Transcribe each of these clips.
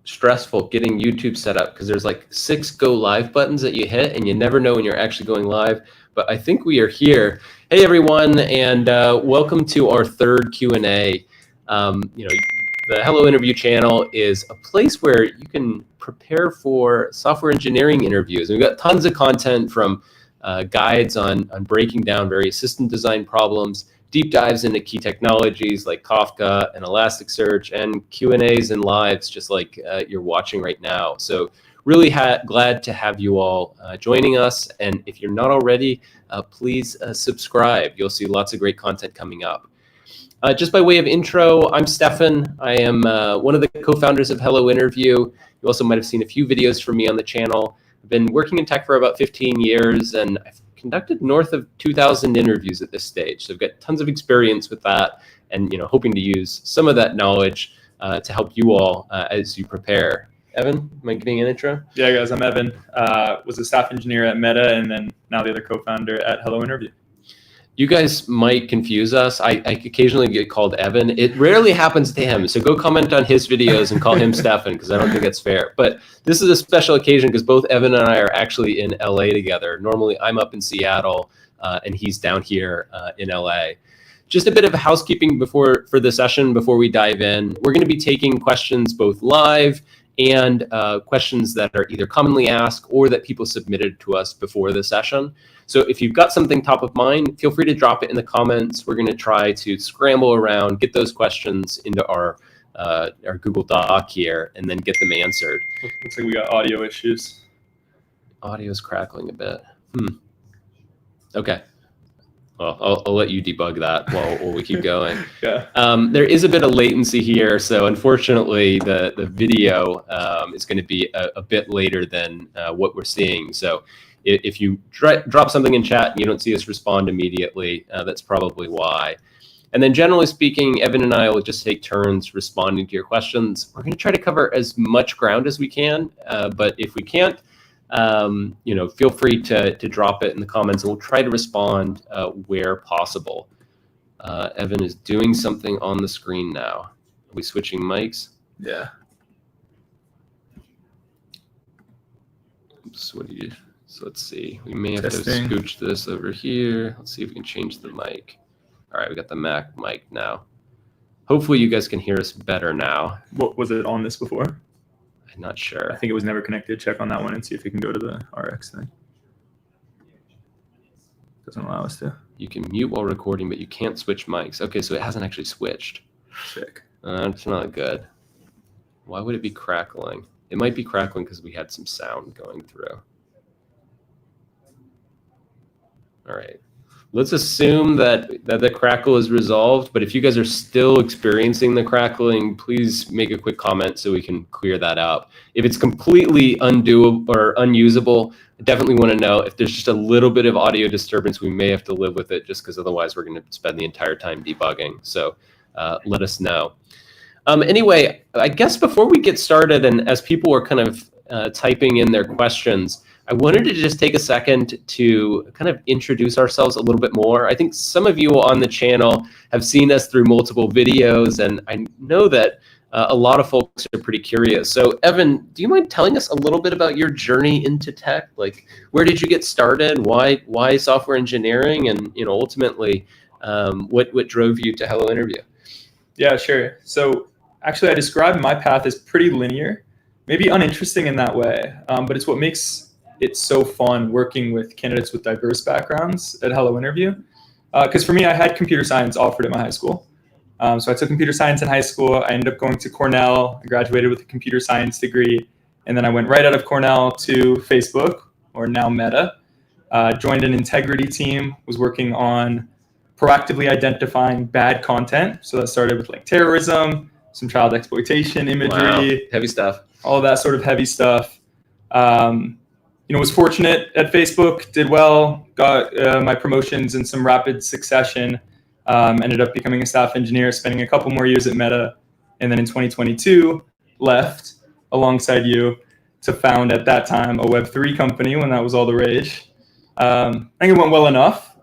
stressful getting YouTube set up because there's like 6 go live buttons that you hit and you never know when you're actually going live. But I think we are here. Hey everyone, and welcome to our third Q&A. The Hello Interview channel is a place where you can prepare for software engineering interviews. We've got tons of content from guides on breaking down various system design problems, deep dives into key technologies like Kafka and Elasticsearch, and Q&As and lives just like you're watching right now. So really glad to have you all joining us. And if you're not already, please subscribe. You'll see lots of great content coming up. Just by way of intro, I'm Stefan. I am one of the co-founders of Hello Interview. You also might have seen a few videos from me on the channel. I've been working in tech for about 15 years, and I've conducted north of 2,000 interviews at this stage. So I've got tons of experience with that, and hoping to use some of that knowledge to help you all as you prepare. Evan, am I getting an intro? Yeah, guys, I'm Evan. Was a staff engineer at Meta, and then now the other co-founder at Hello Interview. You guys might confuse us. I occasionally get called Evan. It rarely happens to him. So go comment on his videos and call him Stefan, because I don't think it's fair. But this is a special occasion because both Evan and I are actually in LA together. Normally I'm up in Seattle and he's down here in LA. Just a bit of housekeeping for the session before we dive in. We're going to be taking questions both live and questions that are either commonly asked or that people submitted to us before the session. So if you've got something top of mind, feel free to drop it in the comments. We're going to try to scramble around, get those questions into our Google Doc here, and then get them answered. Looks like we got audio issues. Audio is crackling a bit. Okay. Well, I'll let you debug that while we keep going. Yeah. There is a bit of latency here, so unfortunately the video is going to be a bit later than what we're seeing. So if you drop something in chat and you don't see us respond immediately, that's probably why. And then generally speaking, Evan and I will just take turns responding to your questions. We're going to try to cover as much ground as we can, but if we can't, feel free to drop it in the comments, and we'll try to respond where possible. Evan is doing something on the screen now. Are we switching mics? Yeah. Oops, so let's see. We may have to scooch this over here. Let's see if we can change the mic. All right, we got the Mac mic now. Hopefully you guys can hear us better now. What was it on this before? I'm not sure. I think it was never connected. Check on that one and see if you can go to the RX thing. Doesn't allow us to. You can mute while recording, but you can't switch mics. Okay, so it hasn't actually switched. Sick. It's not good. Why would it be crackling? It might be crackling because we had some sound going through. All right. Let's assume that the crackle is resolved, but if you guys are still experiencing the crackling, please make a quick comment so we can clear that up. If it's completely undoable or unusable, I definitely want to know. If there's just a little bit of audio disturbance, we may have to live with it, just because otherwise we're going to spend the entire time debugging. So let us know. Anyway, I guess before we get started, and as people are kind of typing in their questions, I wanted to just take a second to kind of introduce ourselves a little bit more. I think some of you on the channel have seen us through multiple videos, and I know that a lot of folks are pretty curious. So Evan, do you mind telling us a little bit about your journey into tech? Like, where did you get started? Why software engineering? And ultimately, what drove you to Hello Interview? Yeah, sure. So actually, I describe my path as pretty linear, maybe uninteresting in that way, but it's what makes it's so fun working with candidates with diverse backgrounds at Hello Interview. Because for me, I had computer science offered at my high school. So I took computer science in high school. I ended up going to Cornell. I graduated with a computer science degree. And then I went right out of Cornell to Facebook, or now Meta. Joined an integrity team, was working on proactively identifying bad content. So that started with like terrorism, some child exploitation imagery. Wow. Heavy stuff. All that sort of heavy stuff. Was fortunate at Facebook, did well, got my promotions in some rapid succession, ended up becoming a staff engineer, spending a couple more years at Meta, and then in 2022, left alongside you to found at that time a Web3 company when that was all the rage. I think it went well enough.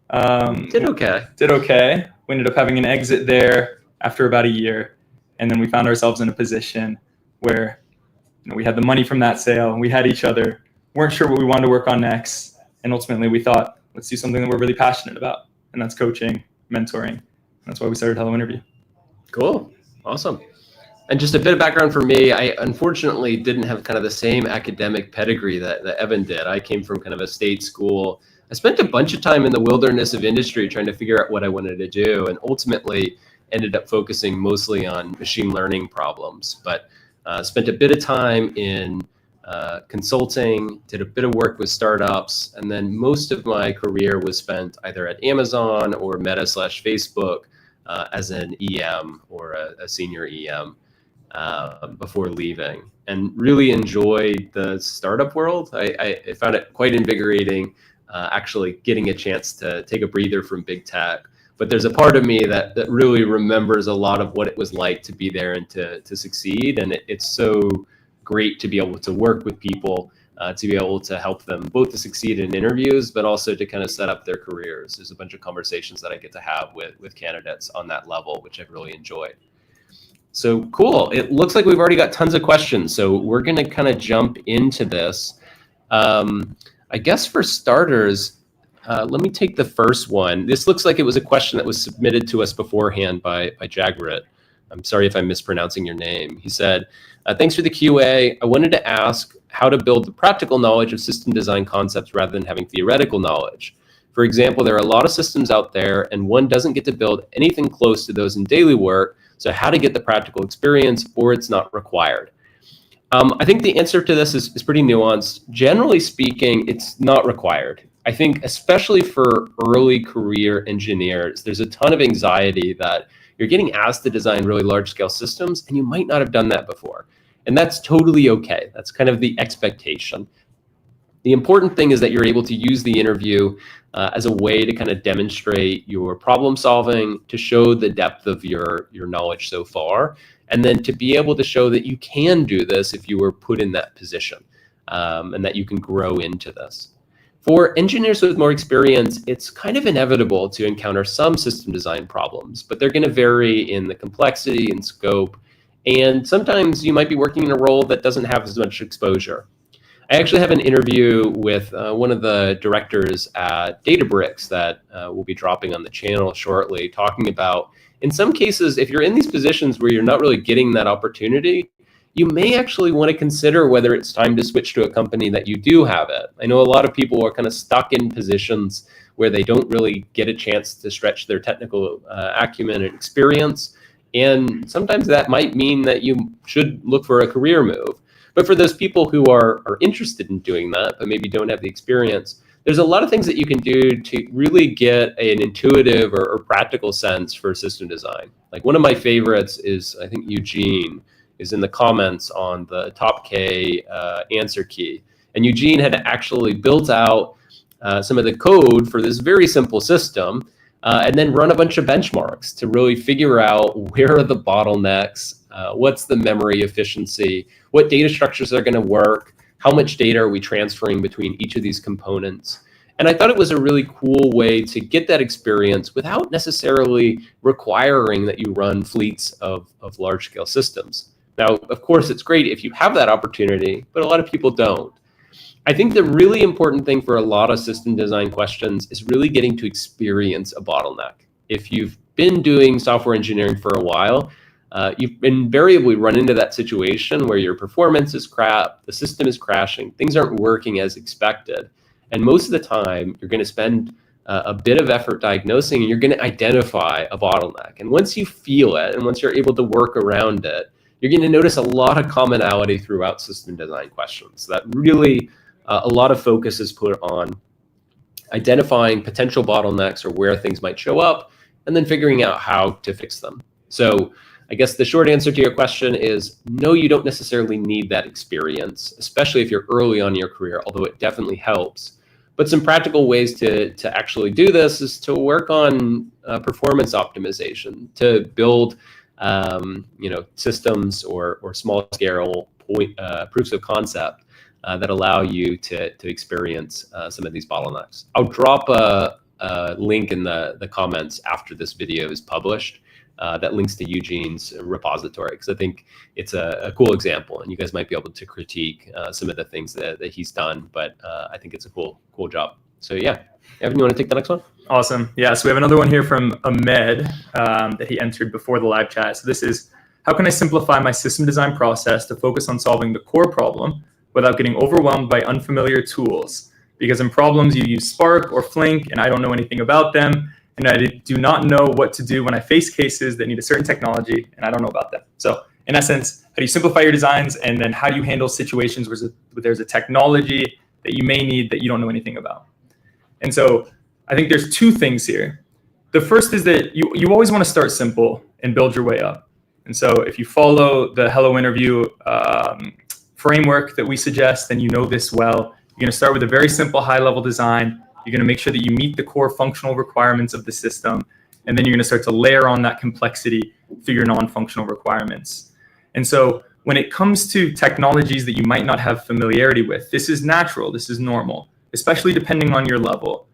Did okay. We ended up having an exit there after about a year, and then we found ourselves in a position where we had the money from that sale, we had each other, weren't sure what we wanted to work on next. And ultimately we thought, let's do something that we're really passionate about. And that's coaching, mentoring. That's why we started Hello Interview. Cool. Awesome. And just a bit of background for me, I unfortunately didn't have kind of the same academic pedigree that Evan did. I came from kind of a state school. I spent a bunch of time in the wilderness of industry trying to figure out what I wanted to do, and ultimately ended up focusing mostly on machine learning problems. But spent a bit of time in consulting, did a bit of work with startups, and then most of my career was spent either at Amazon or Meta/Facebook as an EM or a senior EM. Before leaving, and really enjoyed the startup world. I found it quite invigorating, actually getting a chance to take a breather from big tech. But there's a part of me that really remembers a lot of what it was like to be there and to succeed. And it's so great to be able to work with people, to be able to help them both to succeed in interviews, but also to kind of set up their careers. There's a bunch of conversations that I get to have with candidates on that level, which I've really enjoyed. So cool. It looks like we've already got tons of questions. So we're going to kind of jump into this. I guess for starters, let me take the first one. This looks like it was a question that was submitted to us beforehand by Jagrit. I'm sorry if I'm mispronouncing your name. He said, thanks for the QA. I wanted to ask how to build the practical knowledge of system design concepts rather than having theoretical knowledge. For example, there are a lot of systems out there and one doesn't get to build anything close to those in daily work. So how to get the practical experience, or it's not required. I think the answer to this is pretty nuanced. Generally speaking, it's not required. I think especially for early career engineers, there's a ton of anxiety that you're getting asked to design really large scale systems and you might not have done that before. And that's totally okay. That's kind of the expectation. The important thing is that you're able to use the interview as a way to kind of demonstrate your problem solving, to show the depth of your knowledge so far, and then to be able to show that you can do this if you were put in that position, and that you can grow into this. For engineers with more experience, it's kind of inevitable to encounter some system design problems, but they're going to vary in the complexity and scope, and sometimes you might be working in a role that doesn't have as much exposure. I actually have an interview with one of the directors at Databricks that will be dropping on the channel shortly, talking about, in some cases, if you're in these positions where you're not really getting that opportunity, you may actually want to consider whether it's time to switch to a company that you do have it. I know a lot of people are kind of stuck in positions where they don't really get a chance to stretch their technical acumen and experience. And sometimes that might mean that you should look for a career move. But for those people who are interested in doing that, but maybe don't have the experience, there's a lot of things that you can do to really get an intuitive or practical sense for system design. Like one of my favorites is, I think Eugene is in the comments on the top K answer key. And Eugene had actually built out some of the code for this very simple system, and then run a bunch of benchmarks to really figure out where are the bottlenecks, what's the memory efficiency, what data structures are going to work, how much data are we transferring between each of these components. And I thought it was a really cool way to get that experience without necessarily requiring that you run fleets of large-scale systems. Now, of course, it's great if you have that opportunity, but a lot of people don't. I think the really important thing for a lot of system design questions is really getting to experience a bottleneck. If you've been doing software engineering for a while, you've invariably run into that situation where your performance is crap, the system is crashing, things aren't working as expected. And most of the time, you're going to spend a bit of effort diagnosing, and you're going to identify a bottleneck. And once you feel it, and once you're able to work around it, you're going to notice a lot of commonality throughout system design questions. That really a lot of focus is put on identifying potential bottlenecks or where things might show up, and then figuring out how to fix them. So I guess the short answer to your question is no, you don't necessarily need that experience, especially if you're early on in your career, although it definitely helps. But some practical ways to actually do this is to work on performance optimization, to build systems or small scale proofs of concept that allow you to experience some of these bottlenecks. I'll drop a link in the comments after this video is published that links to Eugene's repository, because I think it's a cool example, and you guys might be able to critique some of the things that he's done. But I think it's a cool job. So yeah, Evan, you want to take the next one? Awesome. Yeah, so we have another one here from Ahmed that he entered before the live chat. So this is, how can I simplify my system design process to focus on solving the core problem without getting overwhelmed by unfamiliar tools? Because in problems you use Spark or Flink, and I don't know anything about them, and I do not know what to do when I face cases that need a certain technology, and I don't know about them. So in essence, how do you simplify your designs, and then how do you handle situations where there's a technology that you may need that you don't know anything about? And so I think there's two things here. The first is that you always want to start simple and build your way up. And so if you follow the Hello Interview framework that we suggest, then you know this well. You're going to start with a very simple high-level design. You're going to make sure that you meet the core functional requirements of the system. And then you're going to start to layer on that complexity through your non-functional requirements. And so when it comes to technologies that you might not have familiarity with, this is natural, this is normal, especially depending on your level.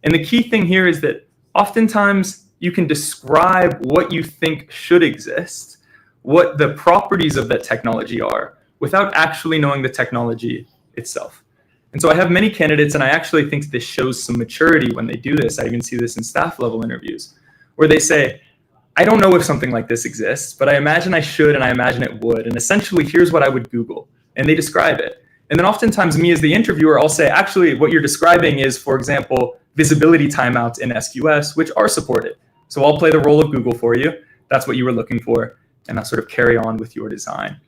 And the key thing here is that oftentimes you can describe what you think should exist, what the properties of that technology are, without actually knowing the technology itself. And so I have many candidates, and I actually think this shows some maturity when they do this. I even see this in staff level interviews, where they say, I don't know if something like this exists, but I imagine I should, and I imagine it would. And essentially, here's what I would Google. And they describe it. And then oftentimes me as the interviewer, I'll say, actually, what you're describing is, for example, visibility timeouts in SQS, which are supported. So I'll play the role of Google for you. That's what you were looking for. And I'll sort of carry on with your design.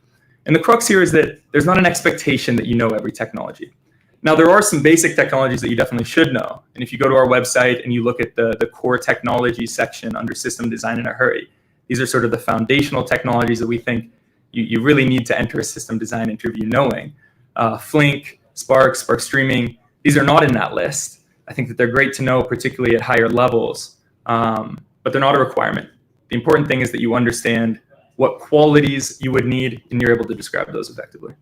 And the crux here is that there's not an expectation that you know every technology. Now, there are some basic technologies that you definitely should know. And if you go to our website and you look at the core technology section under system design in a hurry, these are sort of the foundational technologies that we think you really need to enter a system design interview knowing. Flink, Spark Streaming, these are not in that list. I think that they're great to know, particularly at higher levels, but they're not a requirement. The important thing is that you understand what qualities you would need, and you're able to describe those effectively.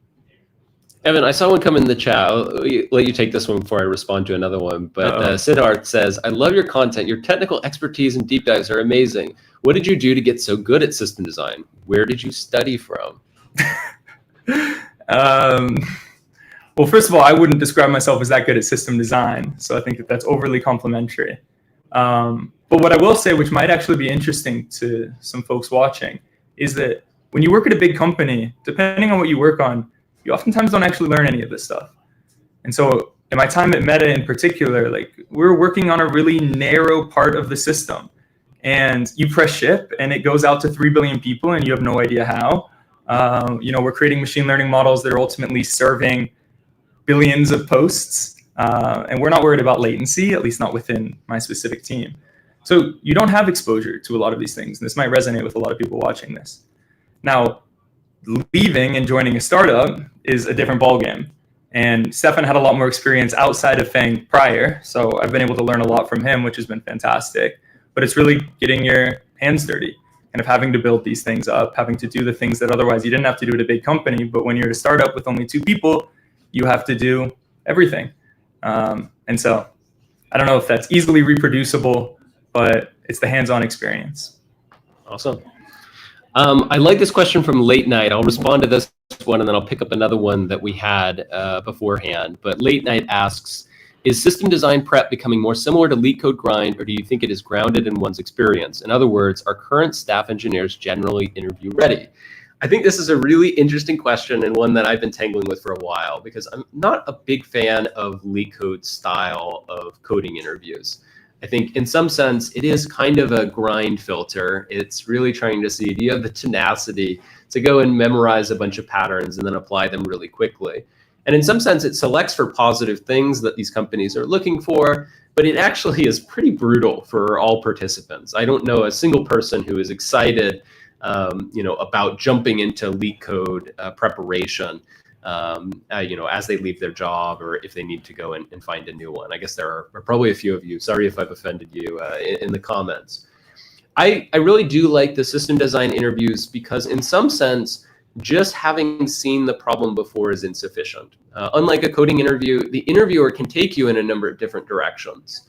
Evan, I saw one come in the chat. I'll let you take this one before I respond to another one. But Siddharth says, I love your content. Your technical expertise and deep dives are amazing. What did you do to get so good at system design? Where did you study from? Well, first of all, I wouldn't describe myself as that good at system design. So I think that that's overly complimentary. But what I will say, which might actually be interesting to some folks watching, is that when you work at a big company, depending on what you work on, you oftentimes don't actually learn any of this stuff. And so in my time at Meta in particular, like we're working on a really narrow part of the system, and you press ship and it goes out to 3 billion people and you have no idea how. We're creating machine learning models that are ultimately serving billions of posts. And we're not worried about latency, at least not within my specific team. So you don't have exposure to a lot of these things. And this might resonate with a lot of people watching this. Now, leaving and joining a startup is a different ballgame. And Stefan had a lot more experience outside of FAANG prior. So I've been able to learn a lot from him, which has been fantastic. But it's really getting your hands dirty, kind of having to build these things up, having to do the things that otherwise you didn't have to do at a big company. But when you're at a startup with only 2 people, you have to do everything. And so I don't know if that's easily reproducible, but it's the hands-on experience. Awesome. I like this question from Late Night. I'll respond to this one, and then I'll pick up another one that we had beforehand. But Late Night asks, is system design prep becoming more similar to leak code grind, or do you think it is grounded in one's experience? In other words, are current staff engineers generally interview ready? I think this is a really interesting question, and one that I've been tangling with for a while, because I'm not a big fan of leak code style of coding interviews. I think in some sense, it is kind of a grind filter. It's really trying to see, do you have the tenacity to go and memorize a bunch of patterns and then apply them really quickly? And in some sense, it selects for positive things that these companies are looking for, but it actually is pretty brutal for all participants. I don't know a single person who is excited about jumping into leak code preparation, as they leave their job or if they need to go and find a new one. I guess there are probably a few of you. Sorry if I've offended you in the comments. I really do like the system design interviews because in some sense, just having seen the problem before is insufficient. Unlike a coding interview, the interviewer can take you in a number of different directions.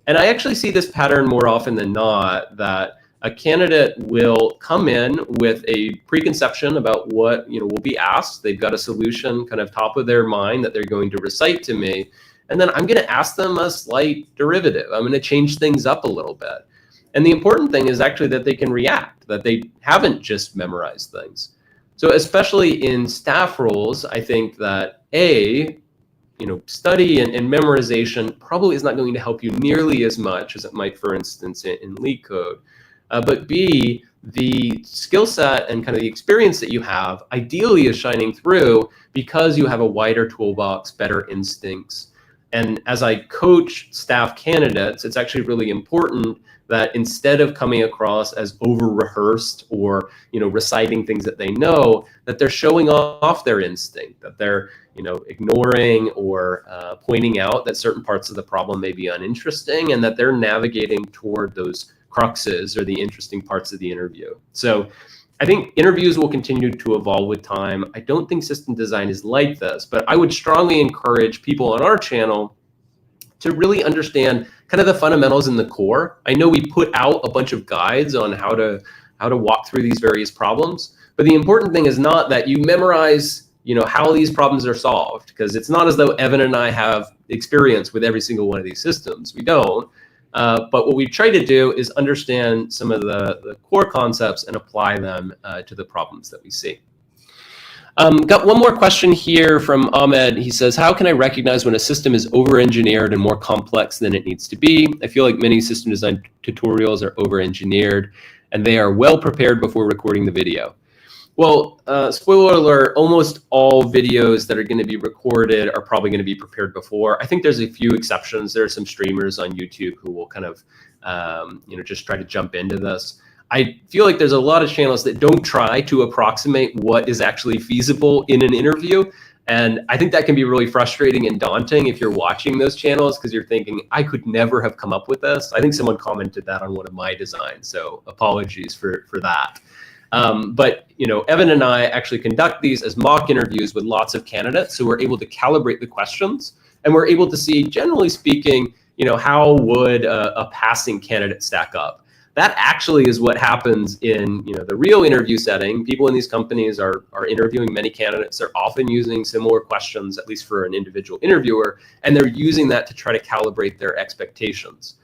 And I actually see this pattern more often than not, that A candidate will come in with a preconception about what will be asked. They've got a solution kind of top of their mind that they're going to recite to me. And then I'm going to ask them a slight derivative. I'm going to change things up a little bit. And the important thing is actually that they can react, that they haven't just memorized things. So especially in staff roles, I think that study and memorization probably is not going to help you nearly as much as it might, for instance, in leak code. But B, the skill set and kind of the experience that you have ideally is shining through because you have a wider toolbox, better instincts. And as I coach staff candidates, it's actually really important that instead of coming across as over-rehearsed or reciting things that they know, that they're showing off their instinct, that they're ignoring or pointing out that certain parts of the problem may be uninteresting, and that they're navigating toward those cruxes or the interesting parts of the interview. So I think interviews will continue to evolve with time. I don't think system design is like this, but I would strongly encourage people on our channel to really understand kind of the fundamentals in the core. I know we put out a bunch of guides on how to walk through these various problems, but the important thing is not that you memorize how these problems are solved, because it's not as though Evan and I have experience with every single one of these systems. We don't. But what we try to do is understand some of the core concepts and apply them to the problems that we see. Got one more question here from Ahmed. He says, how can I recognize when a system is over-engineered and more complex than it needs to be? I feel like many system design tutorials are over-engineered and they are well prepared before recording the video. Well, spoiler alert, almost all videos that are going to be recorded are probably going to be prepared before. I think there's a few exceptions. There are some streamers on YouTube who will kind of, just try to jump into this. I feel like there's a lot of channels that don't try to approximate what is actually feasible in an interview. And I think that can be really frustrating and daunting if you're watching those channels, because you're thinking, I could never have come up with this. I think someone commented that on one of my designs, so apologies for that. But Evan and I actually conduct these as mock interviews with lots of candidates, so we're able to calibrate the questions, and we're able to see, generally speaking, how would a passing candidate stack up. That actually is what happens in the real interview setting. People in these companies are interviewing many candidates. They're often using similar questions, at least for an individual interviewer, and they're using that to try to calibrate their expectations.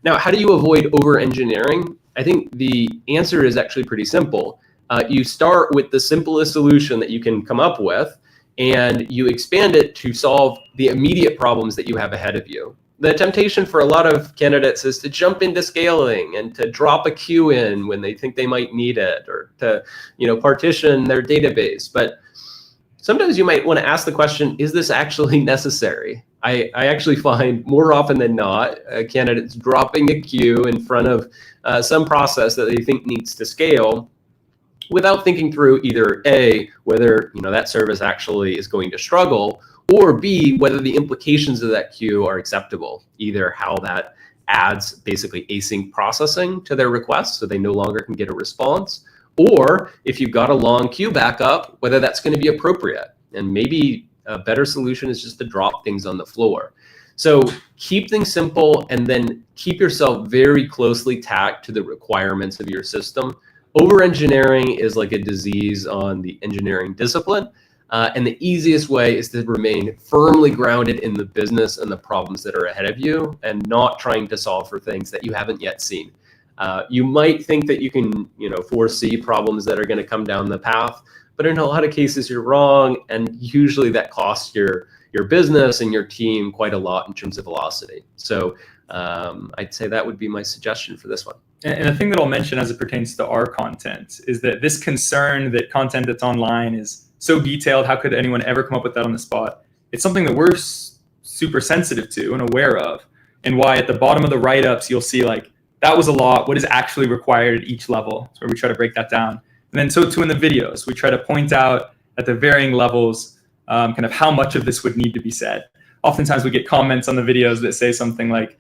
Now, how do you avoid over-engineering? I think the answer is actually pretty simple. You start with the simplest solution that you can come up with, and you expand it to solve the immediate problems that you have ahead of you. The temptation for a lot of candidates is to jump into scaling and to drop a queue in when they think they might need it, or to partition their database. But sometimes you might want to ask the question, is this actually necessary? I actually find more often than not candidates dropping a queue in front of some process that they think needs to scale without thinking through either A, whether that service actually is going to struggle, or B, whether the implications of that queue are acceptable, either how that adds basically async processing to their request so they no longer can get a response, or if you've got a long queue backup, whether that's going to be appropriate. And maybe a better solution is just to drop things on the floor. So keep things simple, and then keep yourself very closely tacked to the requirements of your system. Over-engineering is like a disease on the engineering discipline. And the easiest way is to remain firmly grounded in the business and the problems that are ahead of you, and not trying to solve for things that you haven't yet seen. You might think that you can, foresee problems that are going to come down the path, but in a lot of cases you're wrong, and usually that costs your business and your team quite a lot in terms of velocity. So I'd say that would be my suggestion for this one. And the thing that I'll mention as it pertains to our content is that this concern that content that's online is so detailed, how could anyone ever come up with that on the spot? It's something that we're super sensitive to and aware of, and why at the bottom of the write-ups, you'll see like, that was a lot, what is actually required at each level. So we try to break that down. And then so too in the videos, we try to point out at the varying levels, kind of how much of this would need to be said. Oftentimes we get comments on the videos that say something like,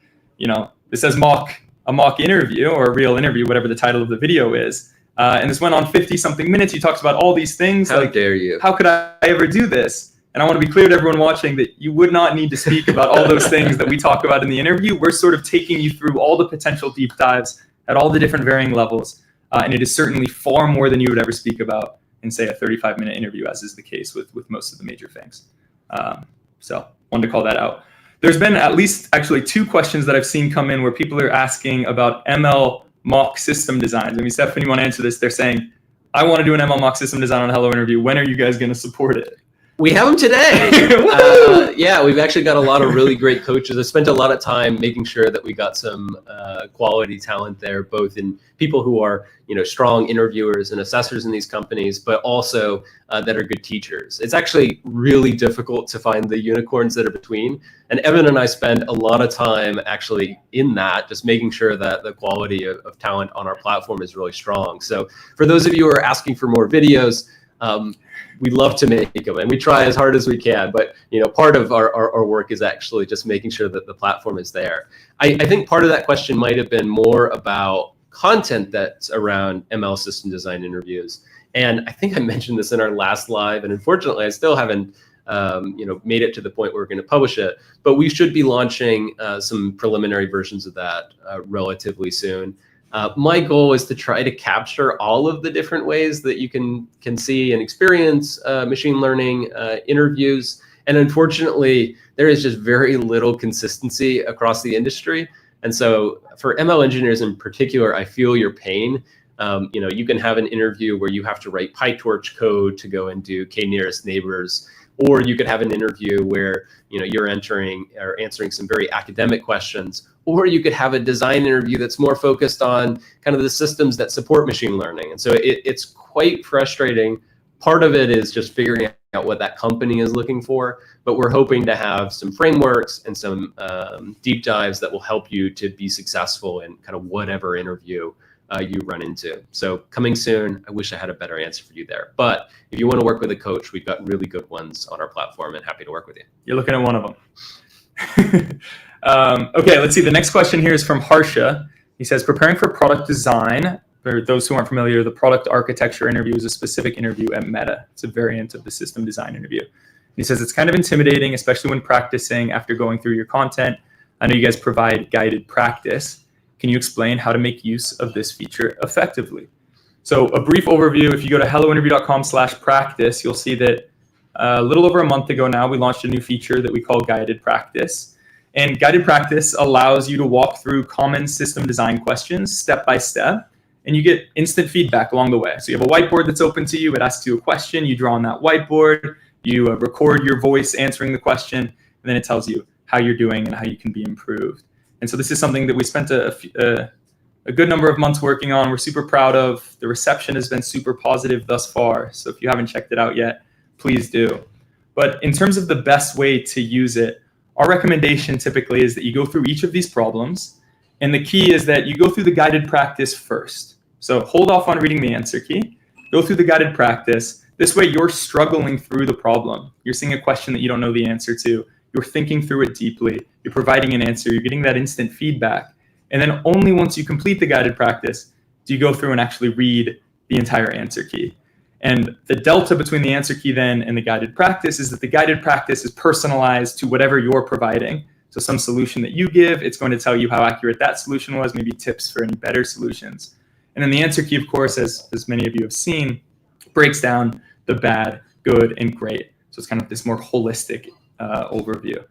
this says a mock interview or a real interview, whatever the title of the video is. And this went on 50-something minutes. He talks about all these things. How dare you? How could I ever do this? And I want to be clear to everyone watching that you would not need to speak about all those things that we talk about in the interview. We're sort of taking you through all the potential deep dives at all the different varying levels. And it is certainly far more than you would ever speak about in, say, a 35-minute interview, as is the case with most of the major FAANGs. So wanted to call that out. There's been at least actually 2 questions that I've seen come in where people are asking about ML mock system designs. I mean, Stefan, you want to answer this? They're saying, I want to do an ML mock system design on a Hello Interview. When are you guys going to support it? We have them today. Yeah, we've actually got a lot of really great coaches. I spent a lot of time making sure that we got some quality talent there, both in people who are, strong interviewers and assessors in these companies, but also that are good teachers. It's actually really difficult to find the unicorns that are between. And Evan and I spend a lot of time actually in that, just making sure that the quality of talent on our platform is really strong. So for those of you who are asking for more videos, we love to make them, and we try as hard as we can. But part of our work is actually just making sure that the platform is there. I think part of that question might have been more about content that's around ML system design interviews. And I think I mentioned this in our last live, and unfortunately, I still haven't made it to the point where we're going to publish it. But we should be launching some preliminary versions of that relatively soon. My goal is to try to capture all of the different ways that you can see and experience machine learning interviews. And unfortunately, there is just very little consistency across the industry. And so for ML engineers in particular, I feel your pain. You can have an interview where you have to write PyTorch code to go and do k-nearest neighbors, or you could have an interview where you're entering or answering some very academic questions, or you could have a design interview that's more focused on kind of the systems that support machine learning. And so it's quite frustrating. Part of it is just figuring out what that company is looking for, but we're hoping to have some frameworks and some deep dives that will help you to be successful in kind of whatever interview you run into. So coming soon. I wish I had a better answer for you there. But if you want to work with a coach, we've got really good ones on our platform, and happy to work with you. You're looking at one of them. Okay, let's see. The next question here is from Harsha. He says, preparing for product design, for those who aren't familiar, the product architecture interview is a specific interview at Meta. It's a variant of the system design interview. He says it's kind of intimidating, especially when practicing after going through your content. I know you guys provide guided practice. Can you explain how to make use of this feature effectively? So a brief overview, if you go to hellointerview.com/practice, you'll see that a little over a month ago now, we launched a new feature that we call guided practice. And guided practice allows you to walk through common system design questions step by step, and you get instant feedback along the way. So you have a whiteboard that's open to you. It asks you a question. You draw on that whiteboard. You record your voice answering the question, and then it tells you how you're doing and how you can be improved. And so this is something that we spent a good number of months working on. We're super proud of. The reception has been super positive thus far. So if you haven't checked it out yet, please do. But in terms of the best way to use it, our recommendation typically is that you go through each of these problems. And the key is that you go through the guided practice first. So hold off on reading the answer key. Go through the guided practice. This way you're struggling through the problem. You're seeing a question that you don't know the answer to. You're thinking through it deeply. You're providing an answer. You're getting that instant feedback. And then only once you complete the guided practice do you go through and actually read the entire answer key. And the delta between the answer key then and the guided practice is that the guided practice is personalized to whatever you're providing. So some solution that you give, it's going to tell you how accurate that solution was, maybe tips for any better solutions. And then the answer key, of course, as many of you have seen, breaks down the bad, good, and great. So it's kind of this more holistic overview.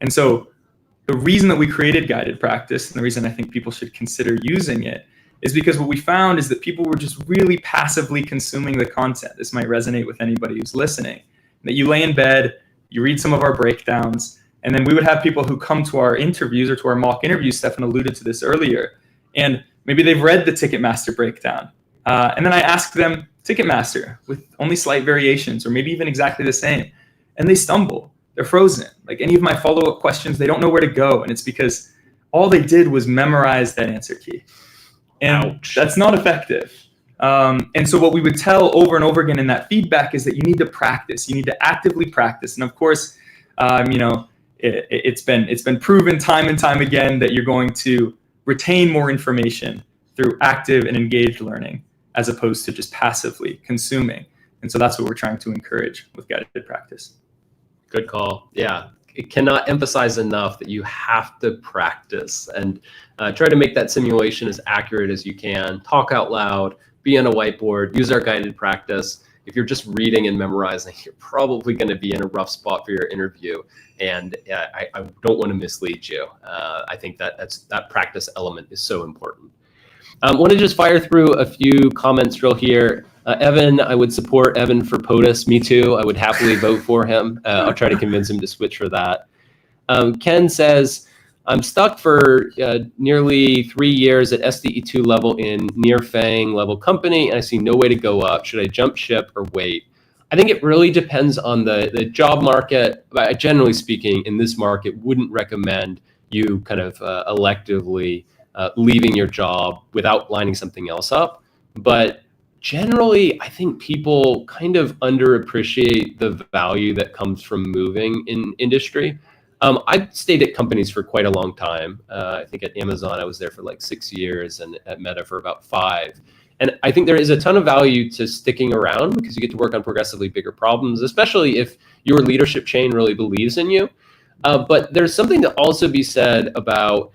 And so the reason that we created guided practice, and the reason I think people should consider using it, is because what we found is that people were just really passively consuming the content. This might resonate with anybody who's listening. That you lay in bed, you read some of our breakdowns, and then we would have people who come to our interviews or to our mock interviews. Stefan alluded to this earlier. And maybe they've read the Ticketmaster breakdown. And then I ask them, Ticketmaster, with only slight variations, or maybe even exactly the same. And they stumble. They're frozen. Like any of my follow-up questions, they don't know where to go. And it's because all they did was memorize that answer key. And Ouch. That's not effective. And so what we would tell over and over again in that feedback is that you need to practice. You need to actively practice. And of course, it's been proven time and time again that you're going to retain more information through active and engaged learning as opposed to just passively consuming. And so that's what we're trying to encourage with guided practice. Good call. Yeah. cannot emphasize enough that you have to practice and try to make that simulation as accurate as you can. Talk out loud, be on a whiteboard, use our guided practice. If you're just reading and memorizing, you're probably going to be in a rough spot for your interview. And I don't want to mislead you. I think that practice element is so important. I want to just fire through a few comments real here. Evan, I would support Evan for POTUS. Me too. I would happily vote for him. I'll try to convince him to switch for that. Ken says, I'm stuck for nearly 3 years at SDE2 level in near FAANG level company, and I see no way to go up. Should I jump ship or wait? I think it really depends on the job market. Generally speaking, in this market, wouldn't recommend you kind of electively leaving your job without lining something else up. But generally, I think people kind of underappreciate the value that comes from moving in industry. I've stayed at companies for quite a long time. I think at Amazon, I was there for like 6 years, and at Meta for about 5. And I think there is a ton of value to sticking around because you get to work on progressively bigger problems, especially if your leadership chain really believes in you. But there's something to also be said about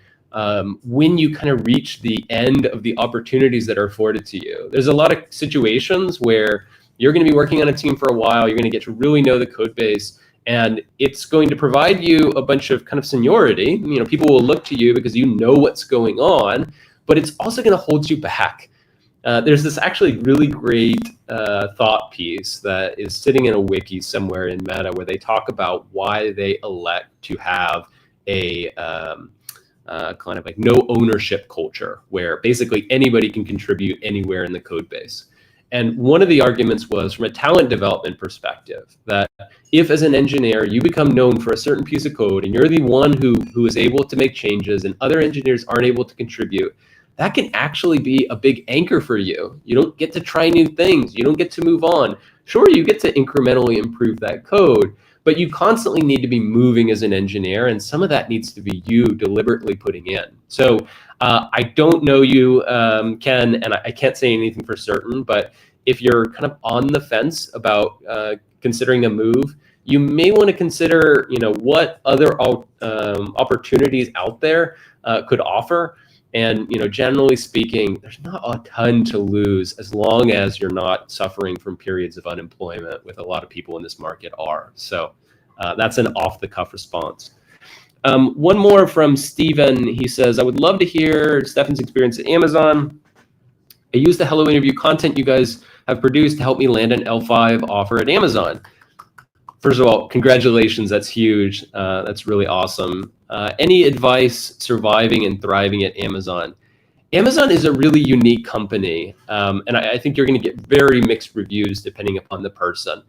when you kind of reach the end of the opportunities that are afforded to you. There's a lot of situations where you're going to be working on a team for a while. You're going to get to really know the code base. And it's going to provide you a bunch of kind of seniority. You know, people will look to you because you know what's going on, but it's also going to hold you back. There's this actually really great thought piece that is sitting in a wiki somewhere in Meta where they talk about why they elect to have a kind of like no ownership culture where basically anybody can contribute anywhere in the code base. And one of the arguments was from a talent development perspective that if as an engineer you become known for a certain piece of code and you're the one who is able to make changes and other engineers aren't able to contribute, that can actually be a big anchor for you. You don't get to try new things. You don't get to move on. Sure, you get to incrementally improve that code, but you constantly need to be moving as an engineer, and some of that needs to be you deliberately putting in. So I don't know you, Ken, and I can't say anything for certain, but if you're kind of on the fence about considering a move, you may want to consider, what other opportunities out there could offer. And, generally speaking, there's not a ton to lose as long as you're not suffering from periods of unemployment, with a lot of people in this market are. So that's an off-the-cuff response. One more from Steven. He says, I would love to hear Stefan's experience at Amazon. I use the Hello Interview content you guys have produced to help me land an L5 offer at Amazon. First of all, congratulations. That's huge. That's really awesome. Any advice surviving and thriving at Amazon? Amazon is a really unique company, and I think you're going to get very mixed reviews depending upon the person.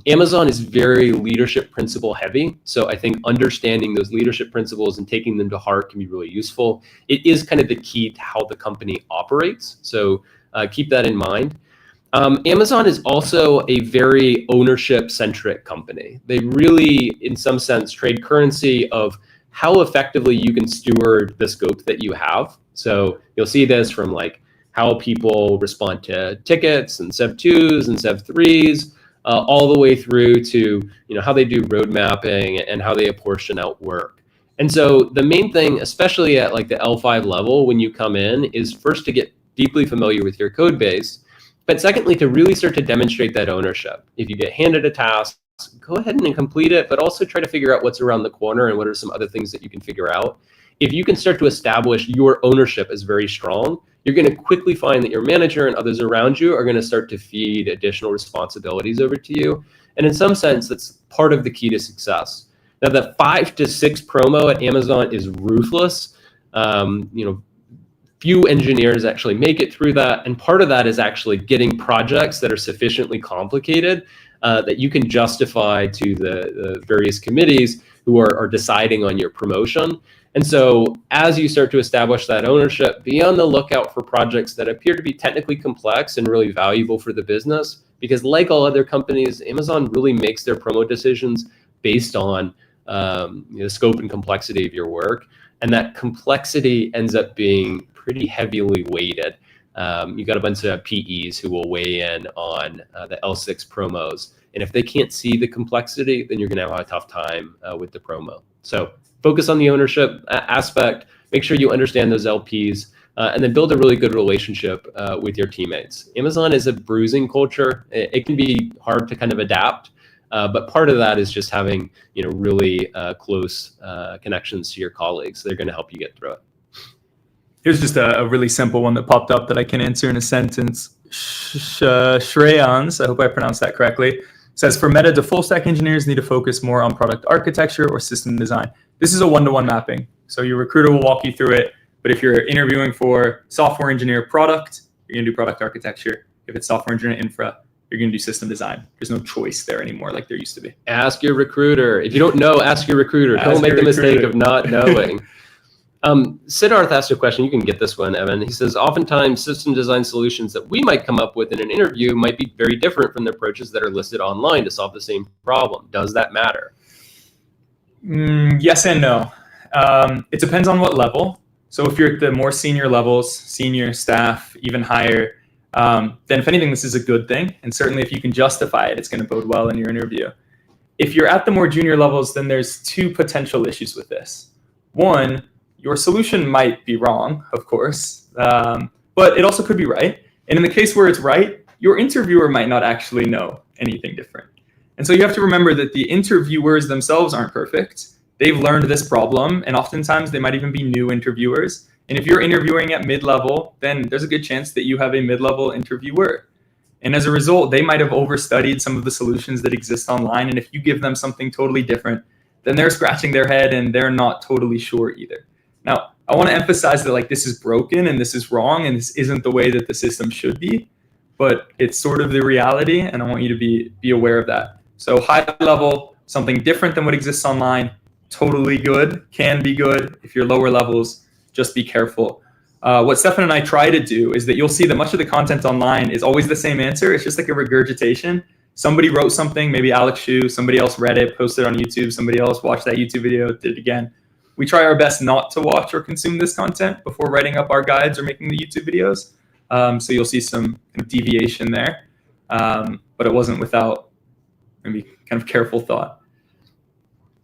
Amazon is very leadership principle heavy, so I think understanding those leadership principles and taking them to heart can be really useful. It is kind of the key to how the company operates, so keep that in mind. Amazon is also a very ownership-centric company. They really, in some sense, trade currency of how effectively you can steward the scope that you have. So you'll see this from like how people respond to tickets and Sev2s and Sev3s, all the way through to how they do road mapping and how they apportion out work. And so the main thing, especially at like the L5 level, when you come in, is first to get deeply familiar with your code base. But secondly, to really start to demonstrate that ownership. If you get handed a task, go ahead and complete it, but also try to figure out what's around the corner and what are some other things that you can figure out. If you can start to establish your ownership as very strong, you're going to quickly find that your manager and others around you are going to start to feed additional responsibilities over to you. And in some sense, that's part of the key to success. Now, the 5 to 6 promo at Amazon is ruthless. Few engineers actually make it through that. And part of that is actually getting projects that are sufficiently complicated that you can justify to the various committees who are deciding on your promotion. And so as you start to establish that ownership, be on the lookout for projects that appear to be technically complex and really valuable for the business. Because like all other companies, Amazon really makes their promo decisions based on the scope and complexity of your work. And that complexity ends up being pretty heavily weighted. You got a bunch of PEs who will weigh in on the L6 promos. And if they can't see the complexity, then you're going to have a tough time with the promo. So focus on the ownership aspect, make sure you understand those LPs, and then build a really good relationship with your teammates. Amazon is a bruising culture. It can be hard to kind of adapt, but part of that is just having really close connections to your colleagues. They're going to help you get through it. Here's just a really simple one that popped up that I can answer in a sentence. Shreyans, I hope I pronounced that correctly, says, for Meta, do full stack engineers need to focus more on product architecture or system design? This is a one-to-one mapping. So your recruiter will walk you through it. But if you're interviewing for software engineer product, you're going to do product architecture. If it's software engineer infra, you're going to do system design. There's no choice there anymore like there used to be. Ask your recruiter. If you don't know, ask your recruiter. Don't make the mistake of not knowing. Siddharth asked a question. You can get this one, Evan. He says, oftentimes system design solutions that we might come up with in an interview might be very different from the approaches that are listed online to solve the same problem. Does that matter? Yes and no. It depends on what level. So if you're at the more senior levels, senior staff, even higher, then if anything, this is a good thing. And certainly if you can justify it, it's going to bode well in your interview. If you're at the more junior levels, then there's two potential issues with this. One, your solution might be wrong, of course, but it also could be right. And in the case where it's right, your interviewer might not actually know anything different. And so you have to remember that the interviewers themselves aren't perfect. They've learned this problem, and oftentimes they might even be new interviewers. And if you're interviewing at mid-level, then there's a good chance that you have a mid-level interviewer. And as a result, they might have overstudied some of the solutions that exist online. And if you give them something totally different, then they're scratching their head and they're not totally sure either. Now, I want to emphasize that this is broken and this is wrong and this isn't the way that the system should be, but it's sort of the reality, and I want you to be aware of that. So high level, something different than what exists online, totally good, can be good. If you're lower levels, just be careful. What Stefan and I try to do is that you'll see that much of the content online is always the same answer. It's just like a regurgitation. Somebody wrote something, maybe Alex Shu, somebody else read it, posted it on YouTube, somebody else watched that YouTube video, did it again. We try our best not to watch or consume this content before writing up our guides or making the YouTube videos. So you'll see some kind of deviation there, but it wasn't without maybe kind of careful thought.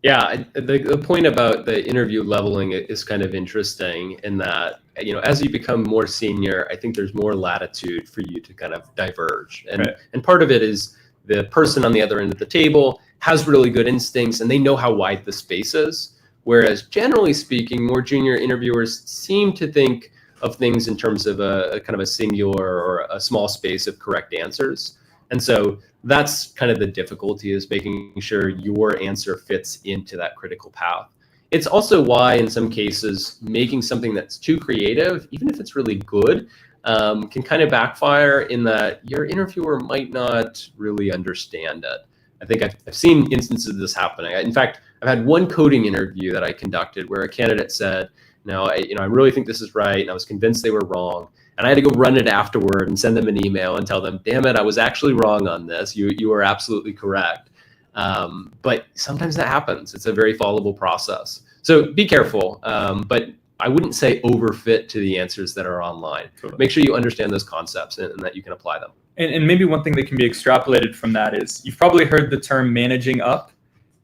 Yeah, the point about the interview leveling is kind of interesting in that, as you become more senior, I think there's more latitude for you to kind of diverge. And, right. And part of it is the person on the other end of the table has really good instincts and they know how wide the space is. Whereas generally speaking, more junior interviewers seem to think of things in terms of a kind of a singular or a small space of correct answers. And so that's kind of the difficulty, is making sure your answer fits into that critical path. It's also why in some cases, making something that's too creative, even if it's really good, can kind of backfire in that your interviewer might not really understand it. I think I've seen instances of this happening. In fact, I've had one coding interview that I conducted where a candidate said, "No, I really think this is right," and I was convinced they were wrong. And I had to go run it afterward and send them an email and tell them, "Damn it, I was actually wrong on this. You were absolutely correct." But sometimes that happens. It's a very fallible process. So be careful. But I wouldn't say overfit to the answers that are online. Totally. Make sure you understand those concepts and that you can apply them. And maybe one thing that can be extrapolated from that is you've probably heard the term managing up.